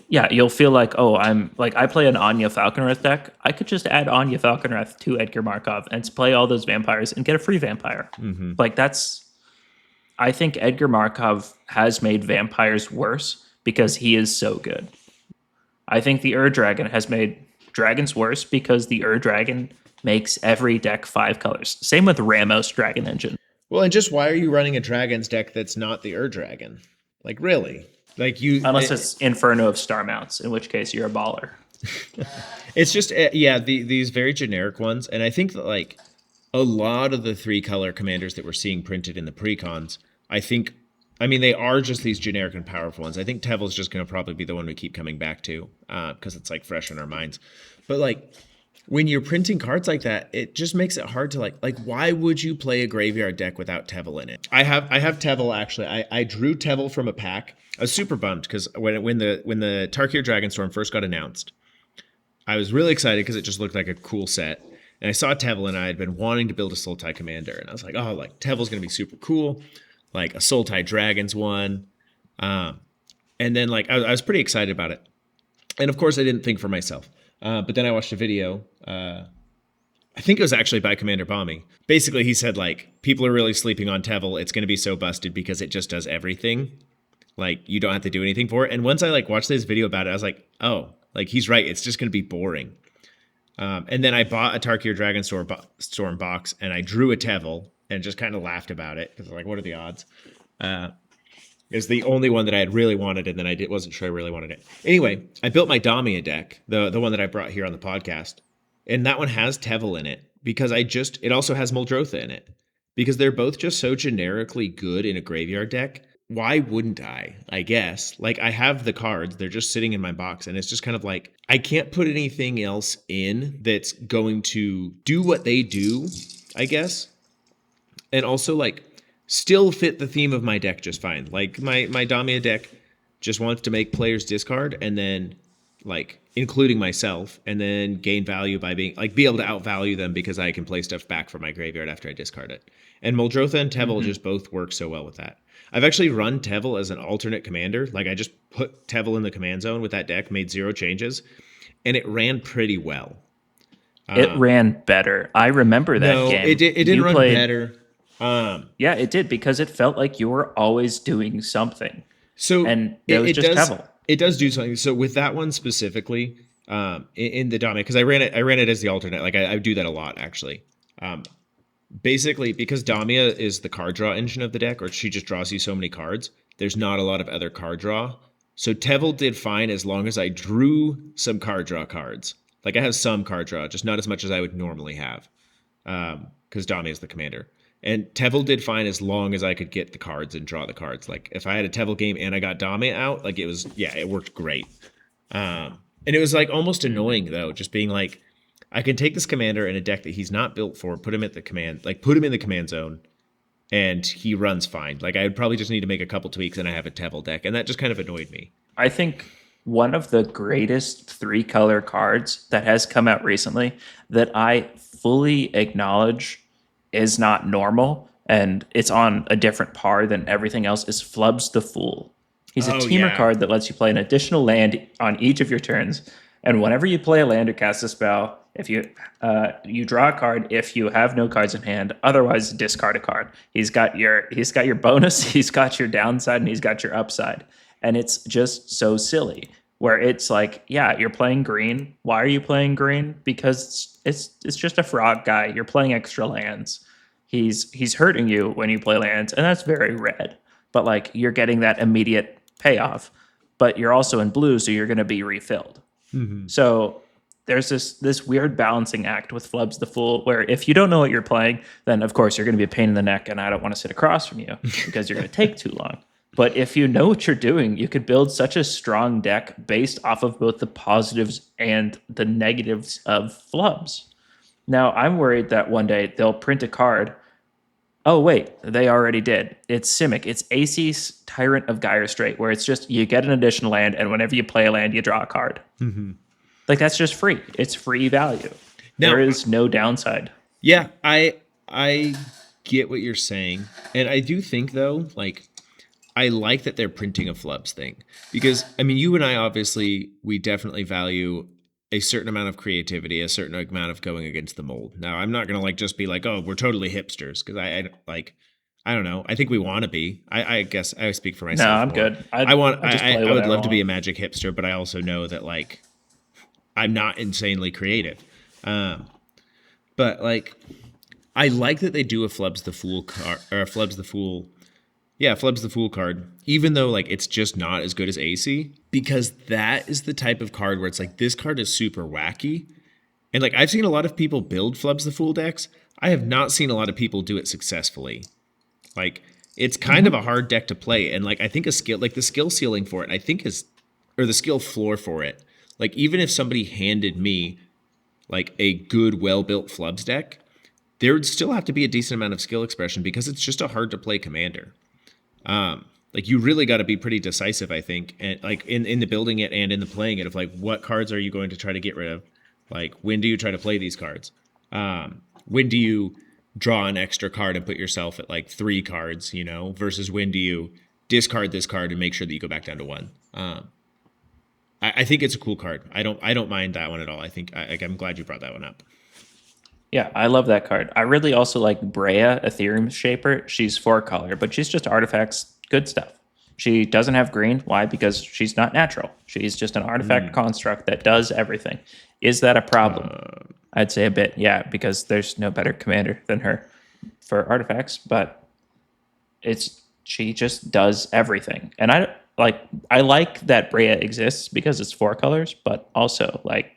Yeah, you'll feel like, oh, I'm like I play an Anya Falconwrath deck. I could just add Anya Falconwrath to Edgar Markov and play all those vampires and get a free vampire. Mm-hmm. Like that's I think Edgar Markov has made vampires worse because he is so good. I think the Dragon has made dragons worse because the Dragon makes every deck 5 colors. Same with Ramos Dragon Engine. Well, and just why are you running a Dragon's deck that's not the Dragon? Like, really? Like, Unless it's Inferno of Star Mounts, in which case you're a baller. it's just, yeah, these very generic ones. And I think that, like, a lot of the 3-color commanders that we're seeing printed in the precons, I mean, they are just these generic and powerful ones. I think Tevil's just going to probably be the one we keep coming back to because it's, like, fresh in our minds. But, like, when you're printing cards like that, it just makes it hard to like why would you play a graveyard deck without Tevil in it? I have Tevil actually. I drew Tevil from a pack. I was super bummed because when the Tarkir Dragonstorm first got announced, I was really excited because it just looked like a cool set. And I saw Tevil and I had been wanting to build a Sultai commander. And I was like, oh, like Tevil's gonna be super cool. Like a Sultai Dragons one. And then like I was pretty excited about it. And of course I didn't think for myself. But then I watched a video. I think it was actually by Commander Bommy. Basically, he said, like, people are really sleeping on Tevil. It's going to be so busted because it just does everything. Like, you don't have to do anything for it. And once I, like, watched this video about it, I was like, oh, like, he's right. It's just going to be boring. And then I bought a Tarkir Storm box, and I drew a Tevil and just kind of laughed about it. Because, like, what are the odds? It's the only one that I had really wanted, and then I wasn't sure I really wanted it. Anyway, I built my Damia deck, the one that I brought here on the podcast, and that one has Tevil in it because it also has Muldrotha in it because they're both just so generically good in a graveyard deck. Why wouldn't I? I guess. Like, I have the cards, they're just sitting in my box, and it's just kind of like, I can't put anything else in that's going to do what they do, I guess. And also, like, still fit the theme of my deck just fine. Like my Damia deck just wants to make players discard and then like including myself and then gain value by being like be able to outvalue them because I can play stuff back from my graveyard after I discard it. And Muldrotha and Tevil just both work so well with that. I've actually run Tevil as an alternate commander. Like I just put Tevil in the command zone with that deck, made 0 changes, and it ran pretty well. It ran better. I remember that game. It didn't run better. Yeah, it did because it felt like you were always doing something. So and it was just Tevil. It does do something. So with that one specifically, in the Damia, because I ran it as the alternate. Like I do that a lot actually. Basically, because Damia is the card draw engine of the deck, or she just draws you so many cards. There's not a lot of other card draw. So Tevil did fine as long as I drew some card draw cards. Like I have some card draw, just not as much as I would normally have, because Damia is the commander. And Tevil did fine as long as I could get the cards and draw the cards. Like if I had a Tevil game and I got Damia out, like it worked great. And it was like almost annoying though, just being like, I can take this commander in a deck that he's not built for, put him in the command zone, and he runs fine. Like I would probably just need to make a couple tweaks and I have a Tevil deck, and that just kind of annoyed me. I think one of the greatest 3-color cards that has come out recently that I fully acknowledge is not normal and it's on a different par than everything else is Flubs the Fool. He's a teamer card that lets you play an additional land on each of your turns, and whenever you play a land or cast a spell, if you draw a card if you have no cards in hand, otherwise discard a card. He's got your bonus, he's got your downside, and he's got your upside. And it's just so silly where it's like, yeah, you're playing green. Why are you playing green? Because it's just a frog guy. You're playing extra lands. He's hurting you when you play lands, and that's very red. But like you're getting that immediate payoff, but you're also in blue, so you're going to be refilled. Mm-hmm. So there's this weird balancing act with Flubs the Fool, where if you don't know what you're playing, then of course you're going to be a pain in the neck, and I don't want to sit across from you because you're going to take too long. But if you know what you're doing, you could build such a strong deck based off of both the positives and the negatives of Flubs. Now, I'm worried that one day they'll print a card. Oh, wait, they already did. It's Simic. It's AC's Tyrant of Gyre Strait, where it's just you get an additional land, and whenever you play a land, you draw a card. Mm-hmm. Like, that's just free. It's free value. Now, there is no downside. Yeah, I get what you're saying. And I do think, though, like, I like that they're printing a flubs thing because I mean, you and I obviously we definitely value a certain amount of creativity, a certain amount of going against the mold. Now, I'm not gonna like just be like, oh, we're totally hipsters because I like I don't know. I think we want to be. I guess I speak for No, myself I'm more. good. I just play I would whatever I love to be want. a magic hipster, but I also know that like I'm not insanely creative. Um, but like I like that they do a flubs the fool card or a flubs the fool. Yeah, flubs the fool card, even though like it's just not as good as AC, because that is the type of card where it's like this card is super wacky. And like I've seen a lot of people build flubs the fool decks. I have not seen a lot of people do it successfully. Like it's kind of a Hmm. hard deck to play, and like I think a skill like the skill ceiling for it, I think is or the skill floor for it. Like even if somebody handed me like a good, well built flubs deck, there would still have to be a decent amount of skill expression because it's just a hard to play commander. Like you really got to be pretty decisive, I think, and like in the building it and in the playing it of like what cards are you going to try to get rid of? Like when do you try to play these cards? When do you draw an extra card and put yourself at like 3 cards, you know, versus when do you discard this card and make sure that you go back down to 1? I think it's a cool card. I don't mind that one at all. I think I'm glad you brought that one up. Yeah, I love that card. I really also like Brea, Ethereum Shaper. She's 4 color, but she's just artifacts, good stuff. She doesn't have green. Why? Because she's not natural. She's just an artifact construct that does everything. Is that a problem? I'd say a bit, yeah, because there's no better commander than her for artifacts, but it's she just does everything. And I like that Brea exists because it's 4 colors, but also like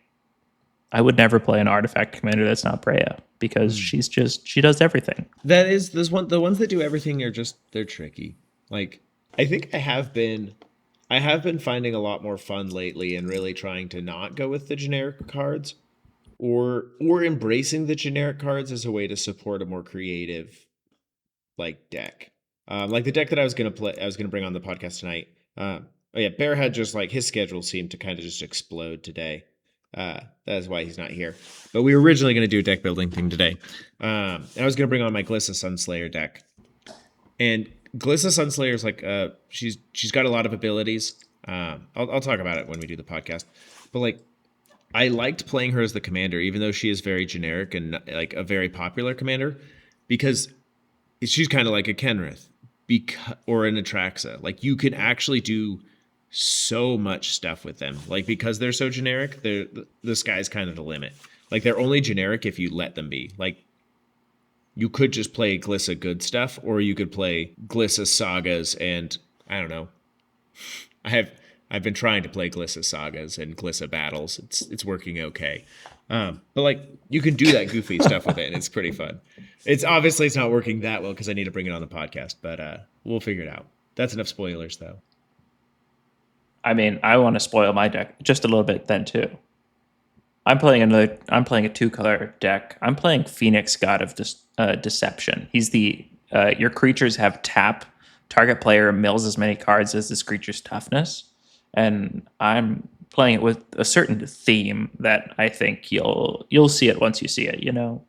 I would never play an artifact commander that's not Brea because she does everything. That is this one. The ones that do everything are just they're tricky. Like I think I have been finding a lot more fun lately and really trying to not go with the generic cards or embracing the generic cards as a way to support a more creative like deck. Like the deck that I was gonna bring on the podcast tonight. Oh yeah, Bear had just like his schedule seemed to kind of just explode today. That is why he's not here. But we were originally going to do a deck building thing today. And I was going to bring on my Glissa Sunslayer deck. And Glissa Sunslayer is like she's got a lot of abilities. I'll talk about it when we do the podcast. But like I liked playing her as the commander, even though she is very generic and like a very popular commander, because she's kind of like a Kenrith or an Atraxa. Like you can actually do so much stuff with them. Like because they're so generic, the sky's kind of the limit. Like they're only generic if you let them be. Like you could just play Glissa good stuff, or you could play Glissa sagas and I don't know. I have I've been trying to play Glissa sagas and Glissa battles. It's working okay. But like you can do that goofy stuff with it, and it's pretty fun. It's not working that well because I need to bring it on the podcast, but we'll figure it out. That's enough spoilers though. I mean, I want to spoil my deck just a little bit then too. I'm playing a 2 color deck. I'm playing Phoenix God of Deception. He's the your creatures have tap. Target player mills as many cards as this creature's toughness, and I'm playing it with a certain theme that I think you'll see it once you see it. You know,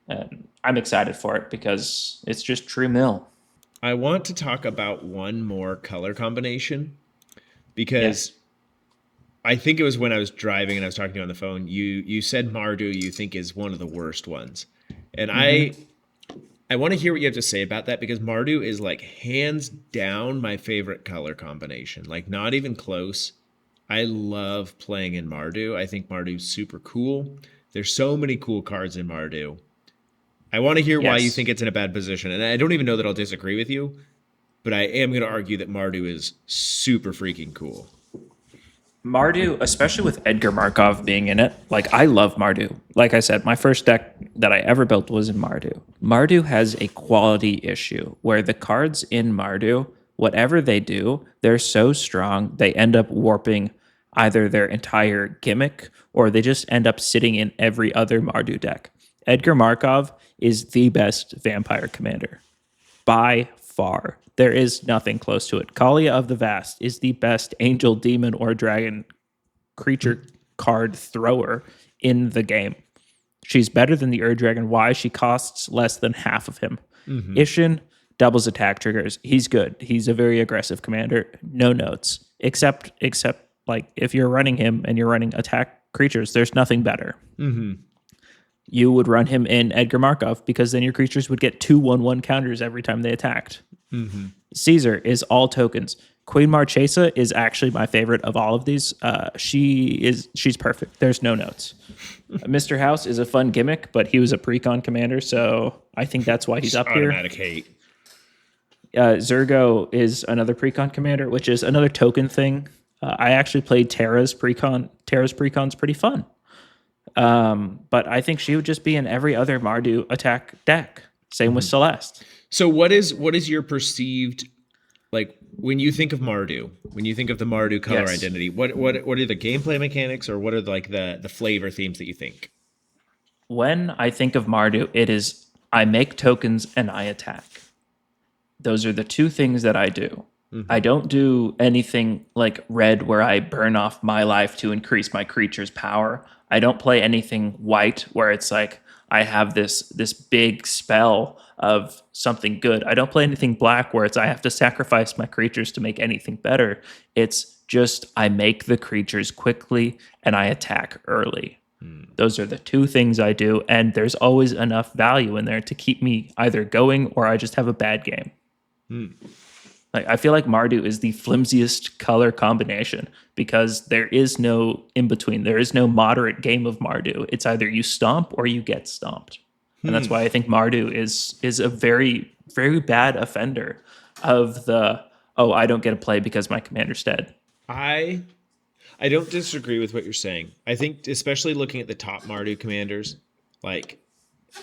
and I'm excited for it because it's just true mill. I want to talk about one more color combination because Yes. I think it was when I was driving and I was talking to you on the phone. You said Mardu you think is one of the worst ones, and Mm-hmm. I want to hear what you have to say about that because Mardu is like hands down my favorite color combination. Like not even close. I love playing in Mardu. I think Mardu's super cool. There's so many cool cards in Mardu. I want to hear why you Yes. think it's in a bad position, and I don't even know that I'll disagree with you, but I am going to argue that Mardu is super freaking cool. Mardu, especially with Edgar Markov being in it, like I love Mardu. Like I said, my first deck that I ever built was in Mardu. Mardu has a quality issue where the cards in Mardu, whatever they do, they're so strong they end up warping either their entire gimmick or they just end up sitting in every other Mardu deck. Edgar Markov is the best vampire commander by far. There is nothing close to it. Kalia of the Vast is the best angel, demon, or dragon creature card thrower in the game. She's better than the Ur Dragon. Why? She costs less than half of him. Mm-hmm. Ishin, doubles attack triggers. He's good. He's a very aggressive commander. No notes, except like if you're running him and you're running attack creatures, there's nothing better. You would run him in Edgar Markov because then your creatures would get 2/1/1 counters every time they attacked. Caesar is all tokens. Queen Marchesa is actually my favorite of all of these. She's perfect. There's no notes. Mr. House is a fun gimmick, but he was a precon commander, so I think that's why he's up here. Automatic hate. Zergo is another precon commander, which is another token thing. I actually played Terra's precon. Terra's precon's pretty fun. But I think she would just be in every other Mardu attack deck. Same with Celeste. So what is your perceived, like, when you think of Mardu, when you think of the Mardu color identity, what are the gameplay mechanics, or what are like the flavor themes that you think? When I think of Mardu, it is I make tokens and I attack. Those are the two things that I do. I don't do anything like red where I burn off my life to increase my creature's power. I don't play anything white where it's like I have this big spell of something good. I don't play anything black where it's I have to sacrifice my creatures to make anything better. It's just I make the creatures quickly and I attack early. Those are the two things I do, and there's always enough value in there to keep me either going or I just have a bad game. Like I feel like Mardu is the flimsiest color combination because there is no in between. There is no moderate game of Mardu. It's either you stomp or you get stomped. And that's why I think Mardu is a very, very bad offender of the, I don't get to play because my commander's dead. I don't disagree with what you're saying. I think especially looking at the top Mardu commanders, like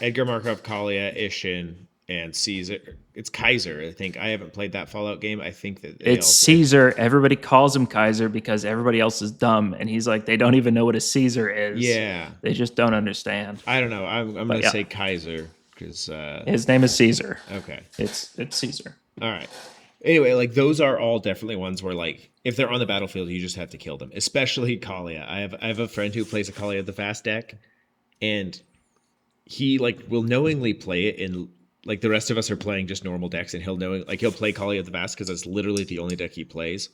Edgar Markov, Kalia, Ishin, and Caesar. It's Kaiser, I think. I haven't played that Fallout game. I think that it's Caesar. Everybody calls him Kaiser because everybody else is dumb, and he's like, they don't even know what a Caesar is. Yeah, they just don't understand. I don't know. I'm going to say Kaiser because his name is Caesar. Okay, it's Caesar. All right. Anyway, like those are all definitely ones where like if they're on the battlefield, you just have to kill them. Especially Kalia. I have a friend who plays a Kalia the fast deck, and he like will knowingly play it in. Like the rest of us are playing just normal decks, and he'll play Kali at the Vast because that's literally the only deck he plays.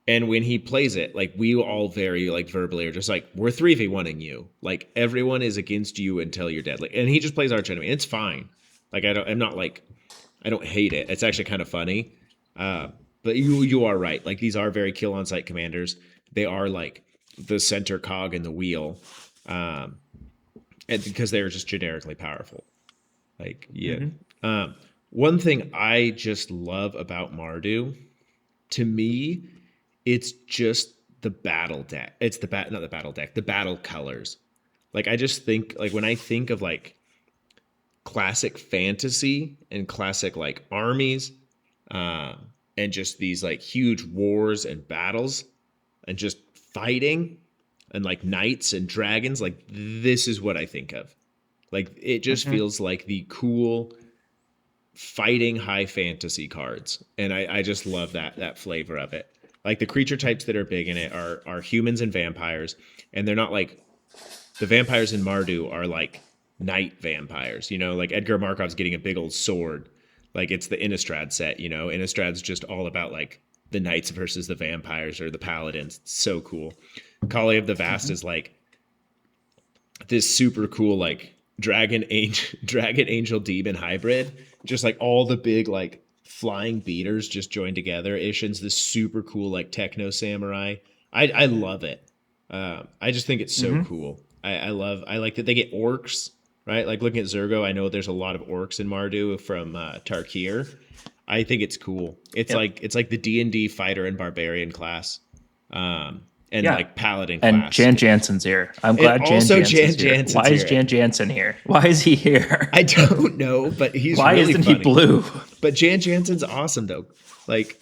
And when he plays it, like we all very like verbally are just like, we're 3v1ing you. Like everyone is against you until you're dead. Like, and he just plays Arch Enemy. It's fine. Like I don't hate it. It's actually kind of funny. But you are right. Like these are very kill on sight commanders. They are like the center cog in the wheel. And because they're just generically powerful. Like, yeah. One thing I just love about Mardu, to me, it's just the battle deck. It's the battle colors. Like, I just think, like, when I think of, like, classic fantasy and classic, like, armies, and just these, like, huge wars and battles and just fighting and, like, knights and dragons, like, this is what I think of. Like, it just feels like the cool fighting high fantasy cards. And I just love that flavor of it. Like, the creature types that are big in it are humans and vampires. And they're not like, the vampires in Mardu are like knight vampires. You know, like Edgar Markov's getting a big old sword. Like, it's the Innistrad set, you know. Innistrad's just all about, like, the knights versus the vampires or the paladins. It's so cool. Kali of the Vast is, like, this super cool, like, Dragon Angel Demon hybrid, just like all the big like flying beaters just joined together. Ishin's this super cool like techno samurai. I love it. I just think it's so cool. I like that they get orcs, right? Like looking at Zergo, I know there's a lot of orcs in Mardu from Tarkir. I think it's cool. It's like the D&D fighter and barbarian class. And like paladin class. And Jan Jansen's here. I'm glad Jan Jansen's here. Why is Jan Jansen here? Why is he here? I don't know, but he's Why really isn't funny. he blue? But Jan Jansen's awesome though. Like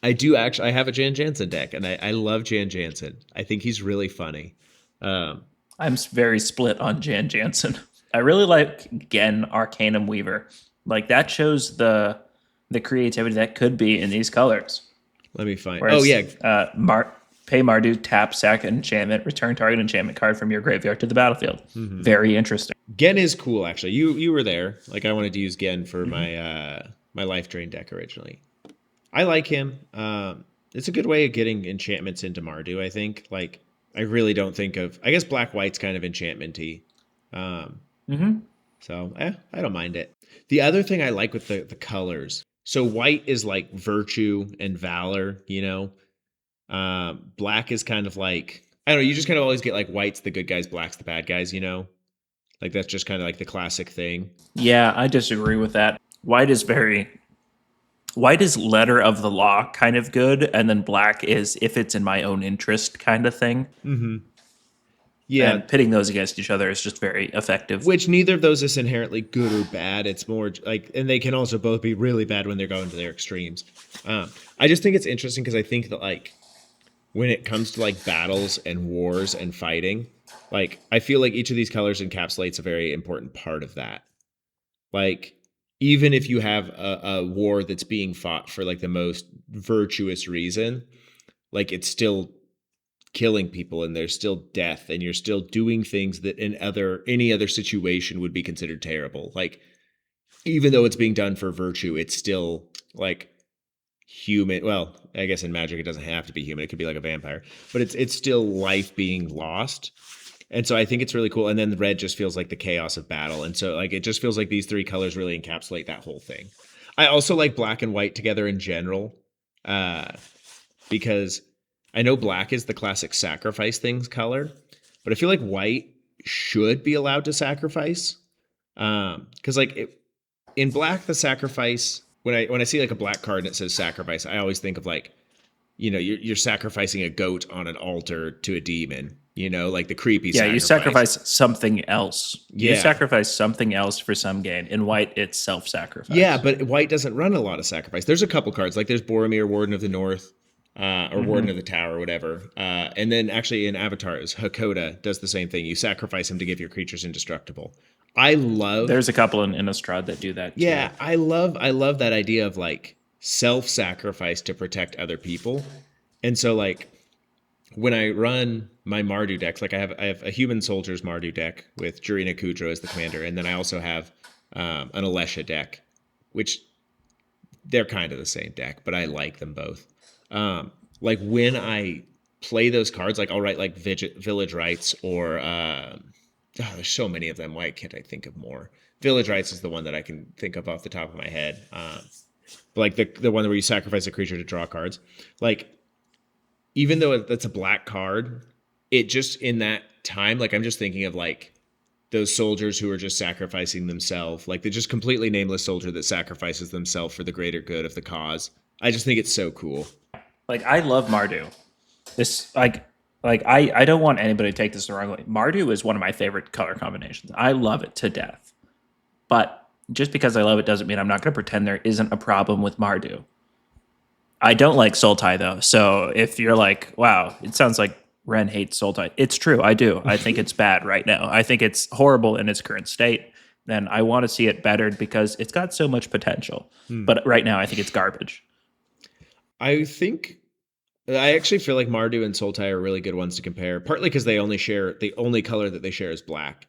I have a Jan Jansen deck, and I love Jan Jansen. I think he's really funny. I'm very split on Jan Jansen. I really like, again, Arcanum Weaver. Like that shows the creativity that could be in these colors. Let me find. Whereas, pay Mardu, tap, sack an enchantment, return target enchantment card from your graveyard to the battlefield. Very interesting. Gen is cool, actually. You were there. Like I wanted to use Gen for my my life drain deck originally. I like him. It's a good way of getting enchantments into Mardu, I think. Like, I really don't think of. I guess black white's kind of enchantment-y. Um, Hmm. so, I don't mind it. The other thing I like with the colors. So white is like virtue and valor, you know. Black is kind of like, I don't know. You just kind of always get like white's the good guys, black's the bad guys, you know. Like that's just kind of like the classic thing. Yeah, I disagree with that. White is letter of the law kind of good, and then black is if it's in my own interest kind of thing. Mm-hmm. Yeah, And pitting those against each other is just very effective. which neither of those is inherently good or bad. It's more like, and they can also both be really bad when they're going to their extremes. I just think it's interesting because I think that like when it comes to like battles and wars and fighting, like I feel like each of these colors encapsulates a very important part of that. Like even if you have a war that's being fought for like the most virtuous reason, like it's still killing people and there's still death and you're still doing things that in any other situation would be considered terrible. Like even though it's being done for virtue, it's still like human. Well, I guess in magic it doesn't have to be human. It could be like a vampire, but it's still life being lost. And so I think it's really cool. And then the red just feels like the chaos of battle. And so like it just feels like these three colors really encapsulate that whole thing. I also like black and white together in general. Because I know black is the classic sacrifice things color, but I feel like white should be allowed to sacrifice. Because in black, the sacrifice when I see like a black card and it says sacrifice, I always think of like, you know, you're sacrificing a goat on an altar to a demon. You know, like the creepy. Yeah, you sacrifice. sacrifice something else. You Yeah. sacrifice something else for some gain. In white, it's self-sacrifice. Yeah, but white doesn't run a lot of sacrifice. There's a couple cards like there's Boromir, Warden of the North, or Warden of the Tower, or whatever. And then actually in Avatars, Hakoda does the same thing. You sacrifice him to give your creatures indestructible. I love. There's a couple in Innistrad that do that. Yeah, too. I love that idea of like self-sacrifice to protect other people. And so like when I run my Mardu decks, like I have a human soldiers Mardu deck with Jurina Kudro as the commander, and then I also have an Alesha deck, which they're kind of the same deck, but I like them both. Like when I play those cards, like I'll write like Village Rites or there's so many of them. Why can't I think of more? Village Rites is the one that I can think of off the top of my head. But like the one where you sacrifice a creature to draw cards, like even though that's a black card, it just in that time, like I'm just thinking of like those soldiers who are just sacrificing themselves, like the just completely nameless soldier that sacrifices themselves for the greater good of the cause. I just think it's so cool. Like I love Mardu. This I don't want anybody to take this the wrong way. Mardu is one of my favorite color combinations. I love it to death. But just because I love it doesn't mean I'm not going to pretend there isn't a problem with Mardu. I don't like Sultai though. So if you're like, wow, it sounds like Ren hates Sultai. It's true. I do. I think it's bad right now. I think it's horrible in its current state. And I want to see it bettered because it's got so much potential. But right now I think it's garbage. I actually feel like Mardu and Sultai are really good ones to compare, partly because they only share the only color that they share is black.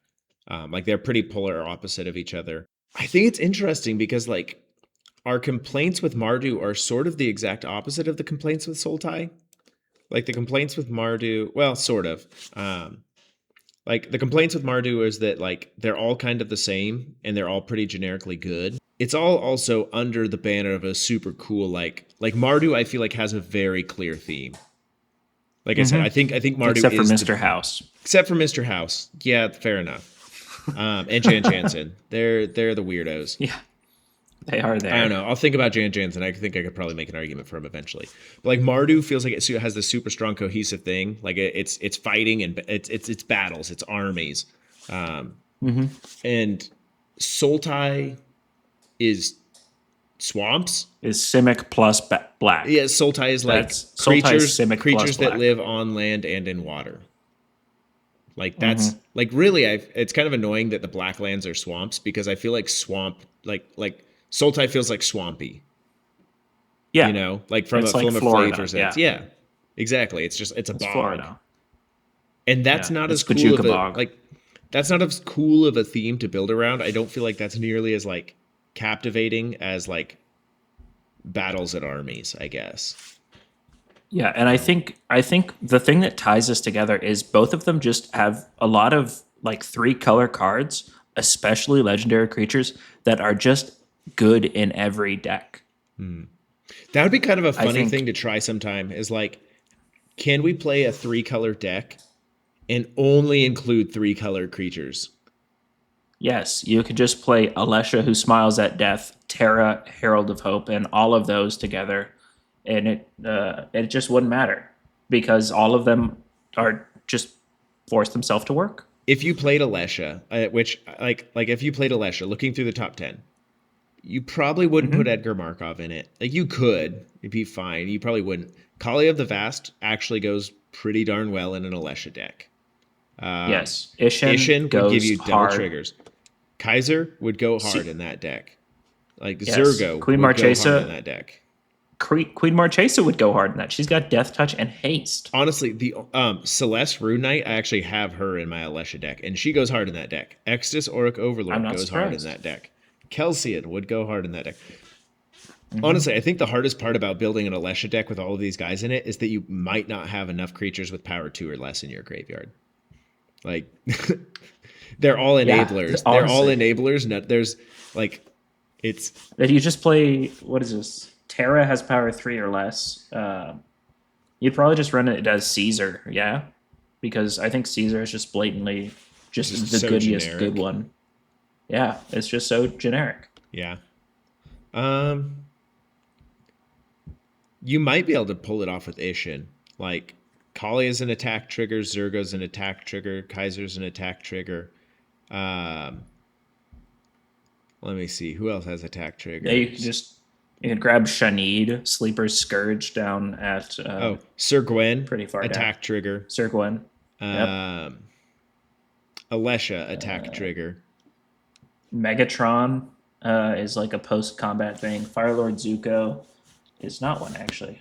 Like they're pretty polar opposite of each other. I think it's interesting because like our complaints with Mardu are sort of the exact opposite of the complaints with Sultai. Like the complaints with Mardu, well, sort of. Like the complaints with Mardu is that like they're all kind of the same and they're all pretty generically good. It's all also under the banner of a super cool like Mardu. I feel like has a very clear theme. Like I said, I think Mardu Except for is Mr. House. except for Mr. House. Yeah, fair enough. And Jan Jansen, they're the weirdos. Yeah. They are there. I don't know. I'll think about Jan Jansen. I think I could probably make an argument for him eventually. But like Mardu feels like it has this super strong cohesive thing. Like it's fighting and it's battles, it's armies. And Sultai is swamps. Is Simic plus black. Yeah, Sultai is like Sultai's Simic plus creatures that black. live on land and in water. Like that's like really, it's kind of annoying that the black lands are swamps because I feel like swamp like Sultai feels like swampy. Yeah. You know, like from It's a like film of Florida, flavors. yeah. Yeah, exactly. It's a bog. Florida. And that's Yeah, not it's as cool Pachuca of a bog. like that's not as cool of a theme to build around. I don't feel like that's nearly as like captivating as like battles at armies, I guess. Yeah, and I think the thing that ties us together is both of them just have a lot of like 3 color cards, especially legendary creatures that are just good in every deck. That would be kind of a I funny thing think to try sometime is like, can we play a 3-color deck and only include 3-color creatures? yes, you could just play Alesha who smiles at death, Terra Herald of Hope, and all of those together, and it just wouldn't matter because all of them are just force themselves to work. If you played Alesha, which like if you played Alesha, looking through the top 10, you probably wouldn't put Hmm. Edgar Markov in it. Like you could, it'd be fine. You probably wouldn't. Kali of the Vast actually goes pretty darn well in an Alesha deck. Um, Yes, Ishin Ishin would give goes you double hard. triggers. Kaiser would go hard See, in that deck. Like yes, Zergo Queen would go hard in Marchesa. that deck. Queen Marchesa would go hard in that. She's got Death Touch and Haste. Honestly, the Celeste Rune Knight, I actually have her in my Alesha deck, and she goes hard in that deck. Extus Auric I'm Overlord not goes hard in surprised. that deck. Kelsian would go hard in that deck. Hmm. Honestly, I think the hardest part about building an Alesha deck with all of these guys in it is that you might not have enough creatures with power 2 or less in your graveyard. Like, they're all Yeah, enablers. They're all honestly, enablers. There's like, it's if you just play what is this? Terra has power 3 or less. You'd probably just run it as Caesar, yeah, because I think Caesar is just blatantly just just the so goodiest good generic. one. Yeah, it's just so generic. Yeah. Um, you might be able to pull it off with Ishin. Like, Kali is an attack trigger, Zergo's an attack trigger, Kaiser's an attack trigger. Um, let me see. Who else has attack Yeah, triggers? you can grab Shanid, Sleeper's Scourge down at Oh, Sir Gwen, pretty far down. attack trigger. Sir Gwen. Yep. Um, Alesha, attack trigger. Megatron is like a post combat thing. Firelord Zuko is not one actually.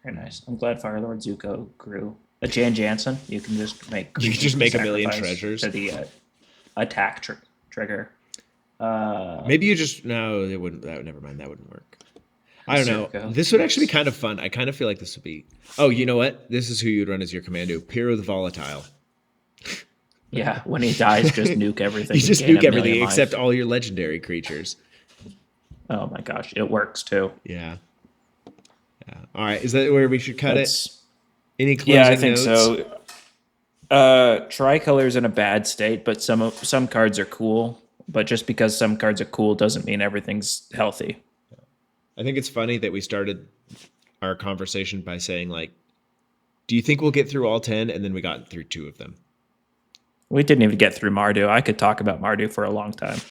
Very nice. I'm glad Firelord Zuko grew. A Jan Jansen, you can just make You could creatures just and make a million sacrifice treasures. to the attack trigger. Uh, Maybe you just no, it wouldn't. That would never mind. That wouldn't work. I don't know. Zergo, This would actually be yes. kind of fun. I kind of feel like this would be. Oh, you know what? This is who you'd run as your commando. Pyro the Volatile. Yeah, when he dies, just nuke You everything and just gain a nuke million everything except life. all your legendary creatures. Oh my gosh, it works too. Yeah. Yeah. All right. Is that where we should cut it? That's Any yeah, I closing think notes? so. Tricolor's in a bad state, but some cards are cool. But just because some cards are cool doesn't mean everything's healthy. I think it's funny that we started our conversation by saying like, "Do you think we'll get through all 10?" And then we got through 2 of them. We didn't even get through Mardu. I could talk about Mardu for a long time.